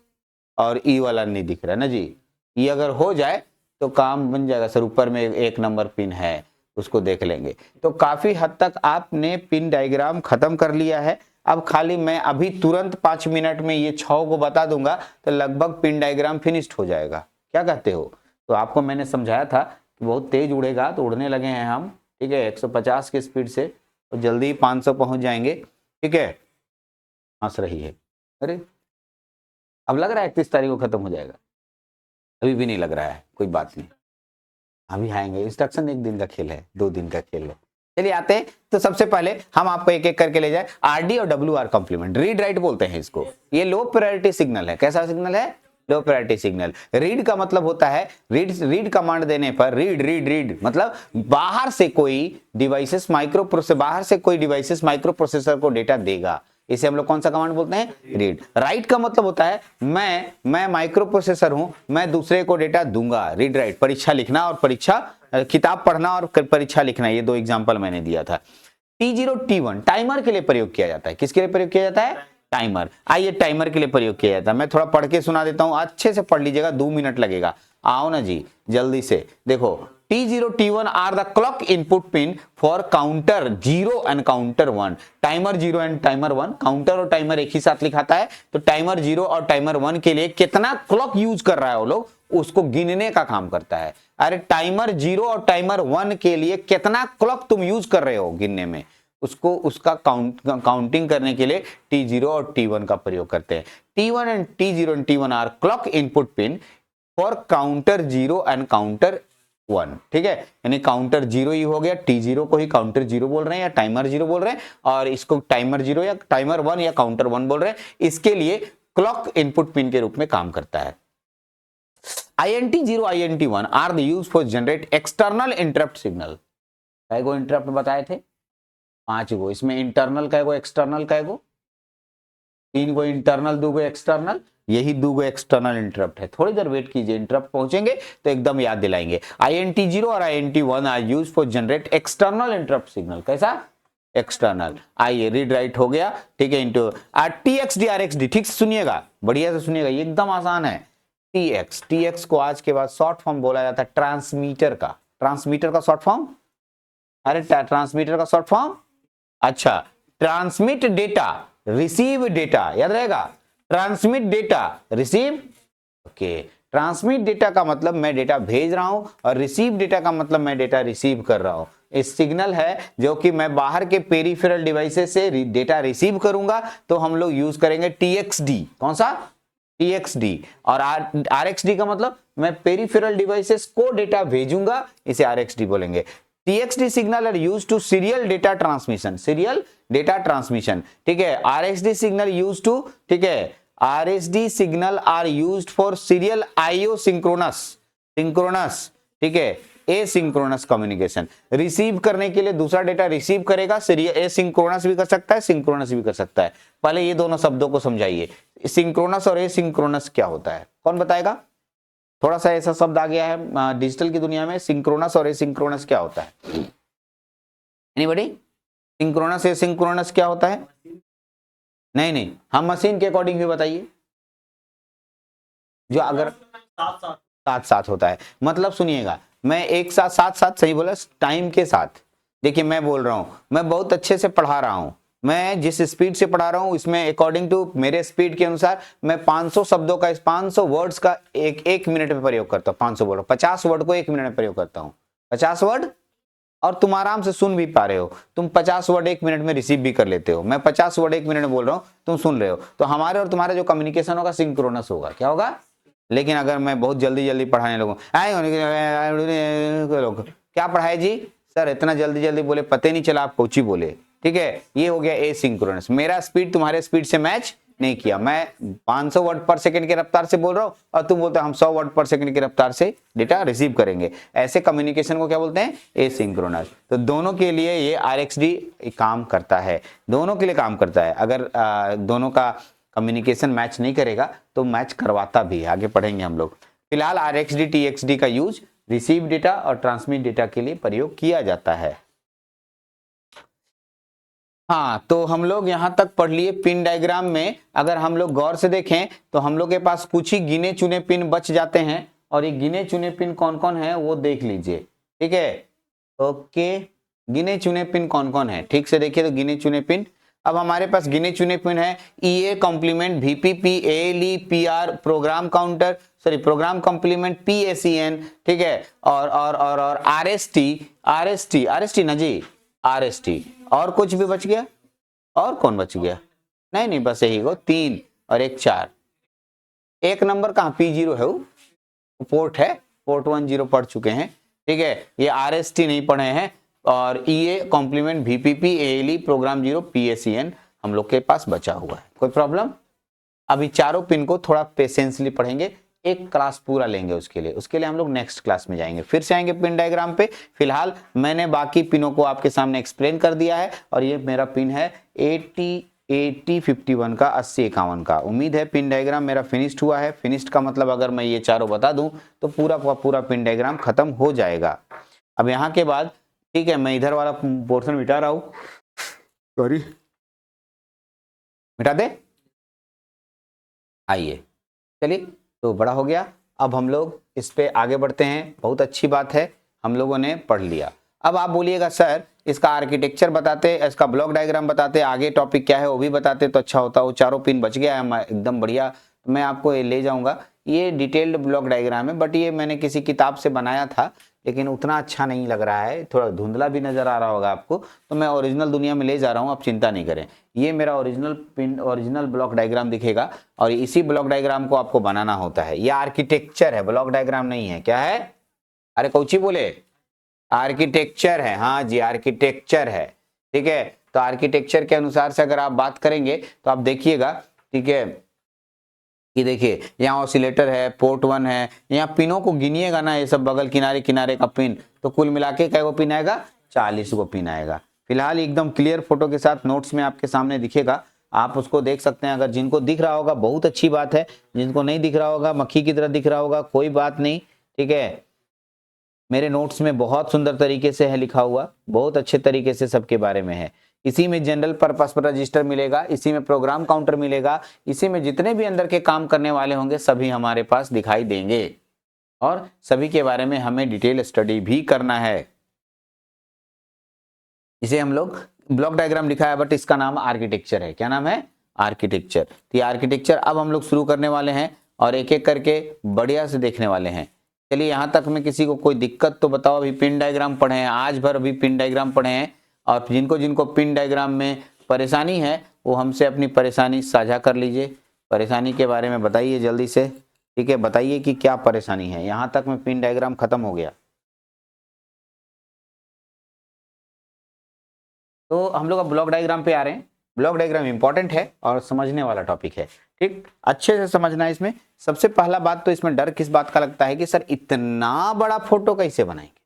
और ई वाला नहीं दिख रहा ना जी। ये अगर हो जाए तो काम बन जाएगा सर। ऊपर में 1 नंबर पिन है, उसको देख लेंगे। तो काफी हद तक आपने पिन डायग्राम खत्म कर लिया है। अब खाली मैं अभी तुरंत 5 मिनट में ये 6 को बता दूंगा तो लगभग पिन डायग्राम फिनिश्ड हो जाएगा। क्या कहते हो? तो आपको मैंने समझाया था कि बहुत तेज उड़ेगा, तो उड़ने लगे हैं हम। ठीक है, 150 की स्पीड से, तो जल्दी 500 पहुंच जाएंगे। ठीक है, हंस रही है। अरे अब लग रहा है 31 तारीख को खत्म हो जाएगा? अभी भी नहीं लग रहा है, कोई बात नहीं, अभी आएंगे। इंस्ट्रक्शन 1 दिन का खेल है, 2 दिन का खेल है। चलिए आते हैं। तो सबसे पहले हम आपको एक एक करके ले जाए। आरडी और WR कॉम्प्लीमेंट, रीड राइट बोलते हैं इसको। ये लो प्रायोरिटी सिग्नल है। कैसा सिग्नल है? Low priority signal. रीड का मतलब होता है, रीड कमांड देने पर, रीड मतलब बाहर से कोई डिवाइसेस बाहर से कोई डिवाइसेस माइक्रो प्रोसेसर को डेटा देगा। इसे हम लोग कौन सा कमांड बोलते हैं? रीड। राइट का मतलब होता है मैं माइक्रो प्रोसेसर हूं, मैं दूसरे को डेटा दूंगा। रीड राइट, परीक्षा लिखना और किताब पढ़ना और परीक्षा लिखना, ये 2 एग्जांपल मैंने दिया था। T0 T1 टाइमर के लिए प्रयोग किया जाता है। किसके लिए प्रयोग किया जाता है? टाइमर। आइए, टाइमर के लिए प्रयोग किया जाता है। मैं थोड़ा पढ़ के सुना देता हूं, अच्छे से पढ़ लीजिएगा, 2 मिनट लगेगा। आओ ना जी, जल्दी से देखो। T0 T1 are the clock input pin for counter 0 and counter 1। Timer 0 and timer 1, counter और टाइमर एक ही साथ लिखाता है। तो टाइमर 0 और टाइमर 1 के लिए कितना क्लॉक यूज कर रहा है वो लोग, उसको गिनने का काम करता है। अरे टाइमर 0 और टाइमर 1 के लिए कितना क्लॉक तुम यूज कर रहे हो गिनने में, उसका काउंटिंग करने के लिए T0 और T1 का प्रयोग करते हैं। T1 and T0 and T1 are clock input pin for counter 0 and counter 1। ठीक है, यानी काउंटर 0 ही हो गया, T0 को ही काउंटर 0 बोल रहे हैं या टाइमर 0 बोल रहे हैं, और इसको टाइमर 0 या टाइमर 1 या काउंटर 1 बोल रहे हैं। इसके लिए क्लॉक इनपुट पिन के रूप में काम करता है। INT0 INT1 are the use for generate external interrupt signal. कैगो इंटरप्ट बताए थे 5 गो, इसमें इंटरनल कैगो एक्सटर्नल कैगो 3 गो इंटरनल 2 गो एक्सटर्नल, यही 2 गो एक्सटर्नल इंटरप्ट है। थोड़ी देर वेट कीजिए, इंटरप्ट पहुंचेंगे तो एकदम याद दिलाएंगे। INT0 और INT1 are use for generate external interrupt signal. कैसा एक्सटर्नल, आइए रीड राइट हो गया, ठीक है। इंटू TXD RXD, ठीक से सुनिएगा, बढ़िया से सुनिएगा, ये एकदम आसान है। TX को आज के बाद शॉर्ट फॉर्म बोला जाता है ट्रांसमीटर का। ट्रांसमीटर का शॉर्ट फॉर्म, अरे ट्रांसमीटर का शॉर्ट फॉर्म, अच्छा ट्रांसमिट डेटा रिसीव डेटा, याद रहेगा, transmit data receive, okay. Transmit data का मतलब मैं डेटा भेज रहा हूं और रिसीव डेटा का मतलब मैं डेटा रिसीव कर रहा हूं। इस सिग्नल है जो कि मैं बाहर के पेरिफेरल डिवाइसेस से डेटा रिसीव करूंगा, तो हम लोग यूज करेंगे TXD। कौन सा TXD। और RXD का मतलब मैं पेरिफेरल डिवाइसेस को डेटा भेजूंगा, इसे RXD बोलेंगे। TXD signal are use to serial data transmission, serial data transmission, ठीक है। RXD सिग्नल यूज टू, ठीक है, RSD signal are used for serial IO synchronous, synchronous, ठीक है, एसिंक्रोनस कम्युनिकेशन। रिसीव करने के लिए दूसरा डेटा रिसीव करेगा, सीरियल एसिंक्रोनस भी कर सकता है, सिंक्रोनस भी कर सकता है। पहले ये दोनों शब्दों को समझाइए, सिंक्रोनस और एसिंक्रोनस क्या होता है, कौन बताएगा? थोड़ा सा ऐसा शब्द आ गया है डिजिटल की दुनिया में, सिंक्रोनस और एसिंक्रोनस क्या होता है? एनीबॉडी? सिंक्रोनस एसिंक्रोनस क्या होता है? नहीं नहीं, हम मशीन के अकॉर्डिंग भी बताइए। जो अगर साथ साथ होता है, मतलब सुनिएगा, मैं एक साथ साथ साथ सही बोला, टाइम के साथ। देखिए मैं बोल रहा हूं, मैं बहुत अच्छे से पढ़ा रहा हूं, मैं जिस स्पीड से पढ़ा रहा हूं इसमें अकॉर्डिंग टू मेरे स्पीड के अनुसार मैं 500 शब्दों का, 500 वर्ड्स का एक मिनट में प्रयोग करता हूं। 500 वर्ड, 50 वर्ड को एक मिनट में प्रयोग करता हूं, 50 वर्ड। और तुम आराम से सुन भी पा रहे हो, तुम 50 वर्ड एक मिनट में रिसीव भी कर लेते हो। मैं 50 वर्ड एक मिनट में बोल रहा हूं, तुम सुन रहे हो, तो हमारे और तुम्हारा जो कम्युनिकेशन होगा सिंक्रोनस होगा। क्या होगा? लेकिन अगर मैं बहुत जल्दी जल्दी पढ़ाने लगूं, लोग क्या पढ़ाए जी सर, इतना जल्दी जल्दी बोले, पता नहीं चला आप कोची बोले, ठीक है, ये हो गया एसिंक्रोनस। मेरा स्पीड तुम्हारे स्पीड से मैच नहीं किया, मैं 500 वर्ड पर सेकंड की रफ्तार से बोल रहा हूं और तुम बोलते हो हम 100 वर्ड पर सेकंड की रफ्तार से डेटा रिसीव करेंगे। ऐसे कम्युनिकेशन को क्या बोलते हैं? एसिंक्रोनस। तो दोनों के लिए ये RXD काम करता है, दोनों के लिए काम करता है। अगर दोनों का कम्युनिकेशन मैच नहीं करेगा तो मैच करवाता भी है, आगे पढ़ेंगे हम लोग। फिलहाल RXD TXD का यूज रिसीव डेटा और ट्रांसमिट डेटा के लिए प्रयोग किया जाता है। हाँ, तो हम लोग यहां तक पढ़ लिए। पिन डायग्राम में अगर हम लोग गौर से देखें तो हम लोग के पास कुछ ही गिने चुने पिन बच जाते हैं, और ये गिने चुने पिन कौन कौन है वो देख लीजिए, ठीक है। ओके, गिने चुने पिन कौन कौन है, ठीक से देखिए तो गिने चुने पिन। अब हमारे पास गिने चुने पिन है EA complement, VPP, ALE, PR, program counter, sorry program complement, PSEN, ठीक है, और RST ना जी, RST। और कुछ भी बच गया? और कौन बच गया? नहीं नहीं, बस यही को 3 और एक 4। एक नंबर कहाँ P0 है, वो पोर्ट है, पोर्ट 10 पढ़ चुके हैं, ठीक है। ये RST नहीं पढ़े हैं, और EA complement, VPP, ALE, program 0, PSEN हम लोग के पास बचा हुआ है। कोई प्रॉब्लम? अभी चारों पिन को थोड़ा पेशेंसली पढ़ेंगे, एक क्लास पूरा लेंगे उसके लिए हम लोग नेक्स्ट क्लास में जाएंगे, फिर से आएंगे पिन डायग्राम पे। फिलहाल मैंने बाकी पिनों को आपके सामने एक्सप्लेन कर दिया है, और ये मेरा पिन है 8051 का, 8051 का। उम्मीद है पिन डायग्राम मेरा फिनिश्ड हुआ है। फिनिश्ड का मतलब अगर मैं ये चारों बता दूं तो पूरा का पूरा पिन डायग्राम खत्म हो जाएगा। अब यहाँ के बाद, ठीक है, मैं इधर वाला पोर्शन मिटा रहा हूं, सॉरी, मिटा दे, आइए, चलिए, तो बड़ा हो गया। अब हम लोग इस पे आगे बढ़ते हैं। बहुत अच्छी बात है, हम लोगों ने पढ़ लिया। अब आप बोलिएगा सर इसका आर्किटेक्चर बताते, इसका ब्लॉक डायग्राम बताते, आगे टॉपिक क्या है वो भी बताते तो अच्छा होता। वो चारों पिन बच गया है एकदम बढ़िया, मैं आपको ये ले जाऊंगा। ये डिटेल्ड ब्लॉक डायग्राम है, बट ये मैंने किसी किताब से बनाया था, लेकिन उतना अच्छा नहीं लग रहा है, थोड़ा धुंधला भी नजर आ रहा होगा आपको, तो मैं ओरिजिनल दुनिया में ले जा रहा हूँ, आप चिंता नहीं करें। ये मेरा original pin, original block diagram दिखेगा, और इसी ब्लॉक डायग्राम को आपको बनाना होता है। ये आर्किटेक्चर है, ब्लॉक डायग्राम नहीं है। क्या है? अरे कौची बोले? आर्किटेक्चर है, हाँ जी आर्किटेक्चर है, ठीक है। तो आर्किटेक्चर के अनुसार से अगर आप बात करेंगे तो आप देखिएगा, ठीक है, कि देखिए यहाँ ऑसिलेटर है, पोर्ट 1 है, यहाँ पिनों को गिनिएगा ना, ये सब बगल किनारे किनारे का पिन, तो कुल मिला के कै गो पिन आएगा, 40 गो पिन आएगा। फिलहाल एकदम क्लियर फोटो के साथ नोट्स में आपके सामने दिखेगा, आप उसको देख सकते हैं। अगर जिनको दिख रहा होगा बहुत अच्छी बात है, जिनको नहीं दिख रहा होगा, मक्खी की तरह दिख रहा होगा, कोई बात नहीं, ठीक है। मेरे नोट्स में बहुत सुंदर तरीके से है लिखा हुआ, बहुत अच्छे तरीके से सबके बारे में है। इसी में जनरल पर्पस पर रजिस्टर मिलेगा, इसी में प्रोग्राम काउंटर मिलेगा, इसी में जितने भी अंदर के काम करने वाले होंगे सभी हमारे पास दिखाई देंगे, और सभी के बारे में हमें डिटेल स्टडी भी करना है। इसे हम लोग ब्लॉक डायग्राम लिखा है, बट इसका नाम आर्किटेक्चर है। क्या नाम है? आर्किटेक्चर। तो ये आर्किटेक्चर अब हम लोग शुरू करने वाले हैं और एक एक करके बढ़िया से देखने वाले हैं। चलिए यहाँ तक में किसी को कोई दिक्कत तो बताओ। अभी पिन डायग्राम पढ़े हैं, आज भर अभी पिन डायग्राम पढ़े हैं, और जिनको जिनको पिन डायग्राम में परेशानी है वो हमसे अपनी परेशानी साझा कर लीजिए। परेशानी के बारे में बताइए जल्दी से, ठीक है, बताइए कि क्या परेशानी है। यहाँ तक में पिन डायग्राम खत्म हो गया। तो हम लोग अब ब्लॉक डायग्राम पे आ रहे हैं। ब्लॉक डायग्राम इंपॉर्टेंट है और समझने वाला टॉपिक है, ठीक, अच्छे से समझना है। इसमें सबसे पहला बात तो इसमें डर किस बात का लगता है कि सर इतना बड़ा फोटो कैसे बनाएंगे,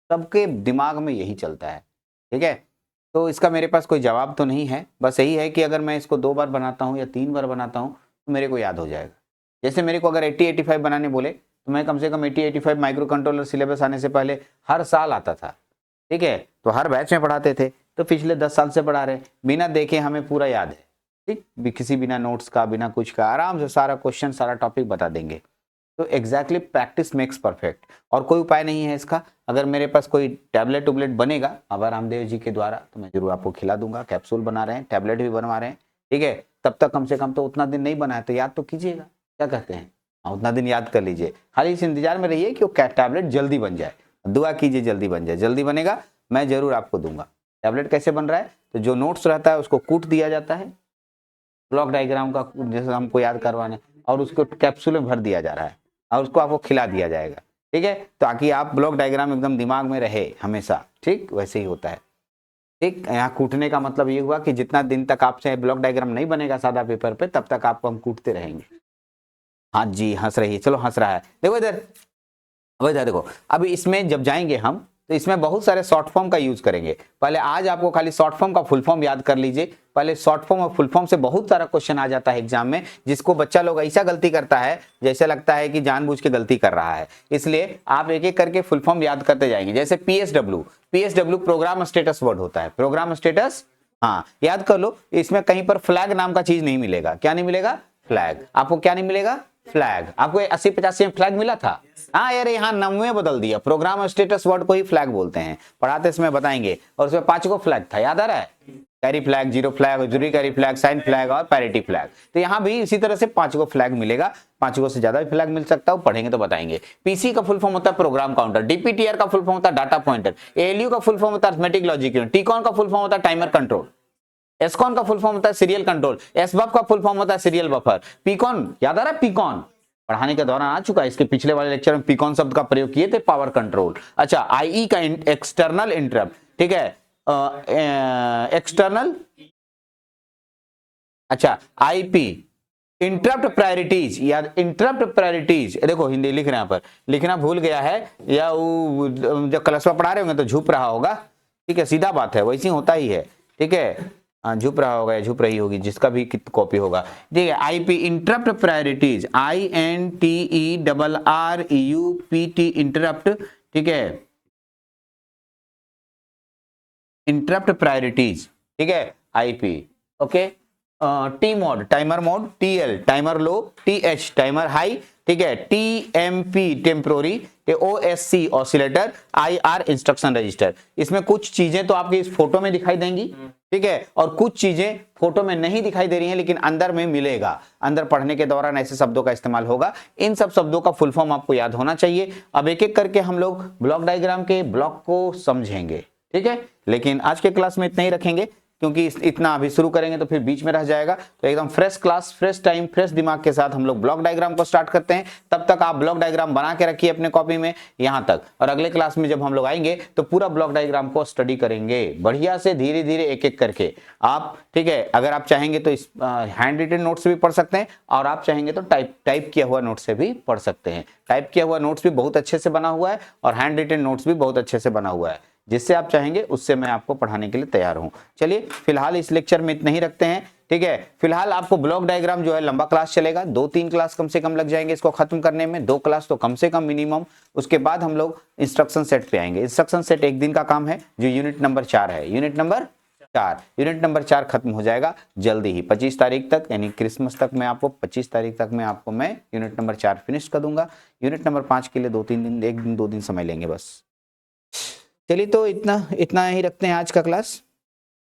सबके दिमाग में यही चलता है, ठीक है। तो इसका मेरे पास कोई जवाब तो नहीं है, बस यही है कि अगर मैं इसको 2 बार बनाता हूँ या 3 बार बनाता हूँ तो मेरे को याद हो जाएगा। जैसे मेरे को अगर 80-85 बनाने बोले तो मैं कम से कम 80-85 माइक्रो कंट्रोलर सिलेबस आने से पहले हर साल आता था, ठीक है। तो हर बैच में पढ़ाते थे, तो पिछले 10 साल से पढ़ा रहे, बिना देखे हमें पूरा याद है, ठीक, किसी बिना नोट्स का बिना कुछ का आराम से सारा क्वेश्चन सारा टॉपिक बता देंगे। तो एग्जैक्टली प्रैक्टिस मेक्स परफेक्ट, और कोई उपाय नहीं है इसका। अगर मेरे पास कोई टैबलेट उबलेट बनेगा बाबा रामदेव जी के द्वारा तो मैं जरूर आपको खिला दूंगा। कैप्सूल बना रहे हैं, टैबलेट भी बनवा रहे हैं, ठीक है। तब तक कम से कम तो उतना दिन नहीं बनाया तो याद तो कीजिएगा, क्या कहते हैं, उतना दिन याद कर लीजिए। खाली इस इंतजार में रहिए कि वो टैबलेट जल्दी बन जाए, दुआ कीजिए जल्दी बन जाए। जल्दी बनेगा मैं जरूर आपको दूंगा। टैबलेट कैसे बन रहा है, तो जो नोट्स रहता है उसको कूट दिया जाता है, ब्लॉक डायग्राम का जैसे हमको याद करवाने, और उसको कैप्सूल में भर दिया जा रहा है और उसको आपको खिला दिया जाएगा, ठीक है, ताकि आप ब्लॉक डायग्राम एकदम दिमाग में रहे हमेशा, ठीक, वैसे ही होता है, ठीक। यहाँ कूटने का मतलब ये हुआ कि जितना दिन तक आपसे ब्लॉक डायग्राम नहीं बनेगा सादा पेपर पे, तब तक आपको हम कूटते रहेंगे। हाँ जी, हंस रही है, चलो हंस रहा है, देखो इधर, अब इधर देखो। अभी इसमें जब जाएंगे हम तो इसमें बहुत सारे शॉर्ट फॉर्म का यूज करेंगे। पहले आज आपको खाली शॉर्ट फॉर्म का फुल फॉर्म याद कर लीजिए। पहले शॉर्ट फॉर्म और फुल फॉर्म से बहुत सारा क्वेश्चन आ जाता है एग्जाम में, जिसको बच्चा लोग ऐसा गलती करता है जैसे लगता है कि जानबूझ के गलती कर रहा है। इसलिए आप एक एक करके फुल फॉर्म याद करते जाएंगे। जैसे पीएसडब्ल्यू प्रोग्राम स्टेटस वर्ड होता है, प्रोग्राम स्टेटस, हाँ याद कर लो। इसमें कहीं पर फ्लैग नाम का चीज नहीं मिलेगा। क्या नहीं मिलेगा? फ्लैग। आपको क्या नहीं मिलेगा? फ्लैग। आपको 80-85 में फ्लैग मिला था? हाँ यार, यहाँ 90 बदल दिया, प्रोग्राम स्टेटस वर्ड को ही फ्लैग बोलते हैं, पढ़ाते इसमें बताएंगे। और उसमें 5 को फ्लैग था, याद आ रहा है? Carry flag, zero flag, auxiliary carry flag, sign flag और पैरिटी फ्लैग। तो यहाँ भी इसी तरह से 5 को फ्लैग मिलेगा, 5 को से ज्यादा भी फ्लैग मिल सकता है, पढ़ेंगे तो बताएंगे। पीसी का फुल फॉर्म होता है प्रोग्राम काउंटर, डीपीटीआर का फुल फॉर्म होता है डाटा पॉइंटर, एएलयू का फुल फॉर्म होता है अरिथमेटिक लॉजिक यूनिट, टीकॉन का फुल फॉर्म होता है टाइमर कंट्रोल, एसकॉन का फुल फॉर्म होता है सीरियल कंट्रोल, एसबफ का फुल फॉर्म होता है सीरियल बफर, पीकॉन याद आ रहा है? पीकॉन पढ़ाने के दौरान आ चुका है, इसके पिछले वाले लेक्चर में पीकॉन शब्द का प्रयोग किए थे, पावर कंट्रोल। अच्छा, आईई का एक्सटर्नल इंटरप्ट, ठीक है, एक्सटर्नल, अच्छा आईपी इंटरप्ट प्रायोरिटीज, या इंटरप्ट प्रायोरिटीज, देखो हिंदी लिख रहे हैं, यहाँ पर लिखना भूल गया है, या जब क्लास में पढ़ा रहे होंगे तो झुप रहा होगा, ठीक है, सीधा बात है, वैसे होता ही है, ठीक है, झुप रहा होगा या झुप रही होगी, जिसका भी कॉपी होगा, ठीक है। IP interrupt priorities, INTERRUPT interrupt, ठीक है, इंटरप्ट प्रायोरिटीज, ठीक है, IP, okay. T mode timer mode, TL timer low, TH timer high, ठीक है, TMP temporary, OSC oscillator, IR instruction register. इसमें कुछ चीजें तो आपकी इस फोटो में दिखाई देंगी, ठीक है, और कुछ चीजें फोटो में नहीं दिखाई दे रही हैं लेकिन अंदर में मिलेगा, अंदर पढ़ने के दौरान ऐसे शब्दों का इस्तेमाल होगा। इन सब शब्दों का फुल फॉर्म आपको याद होना चाहिए। अब एक एक करके हम लोग ब्लॉक डायग्राम के ब्लॉक को समझेंगे, ठीक है, लेकिन आज के क्लास में इतना ही रखेंगे। क्योंकि इतना अभी शुरू करेंगे तो फिर बीच में रह जाएगा। तो एकदम fresh class, fresh time, fresh दिमाग के साथ हम लोग ब्लॉक डायग्राम को स्टार्ट करते हैं। तब तक आप ब्लॉक डायग्राम बना के रखिए अपने कॉपी में यहाँ तक, और अगले क्लास में जब हम लोग आएंगे तो पूरा ब्लॉक डायग्राम को स्टडी करेंगे बढ़िया से, धीरे धीरे एक एक करके आप, ठीक है। अगर आप चाहेंगे तो इस हैंड रिटन नोट से भी पढ़ सकते हैं, और आप चाहेंगे तो टाइप किया हुआ नोट से भी पढ़ सकते हैं। टाइप किया हुआ नोट्स भी बहुत अच्छे से बना हुआ है और हैंड रिटन नोट्स भी बहुत अच्छे से बना हुआ है। जिससे आप चाहेंगे उससे मैं आपको पढ़ाने के लिए तैयार हूं। चलिए फिलहाल इस लेक्चर में इतना ही रखते हैं, ठीक है। फिलहाल आपको ब्लॉक डायग्राम जो है लंबा क्लास चलेगा, 2-3 क्लास कम से कम लग जाएंगे इसको खत्म करने में, 2 क्लास तो कम से कम मिनिमम। उसके बाद हम लोग इंस्ट्रक्शन सेट पे आएंगे। इंस्ट्रक्शन सेट एक दिन का काम है, जो यूनिट नंबर 4 है। यूनिट नंबर 4 खत्म हो जाएगा जल्दी ही, 25 तारीख तक, यानी क्रिसमस तक मैं आपको 25 तारीख तक मैं आपको यूनिट नंबर 4 फिनिश कर दूंगा। यूनिट नंबर 5 के लिए 2-3 दिन, 1 दिन 2 दिन समय लेंगे बस। चलिए तो इतना ही रखते हैं आज का क्लास।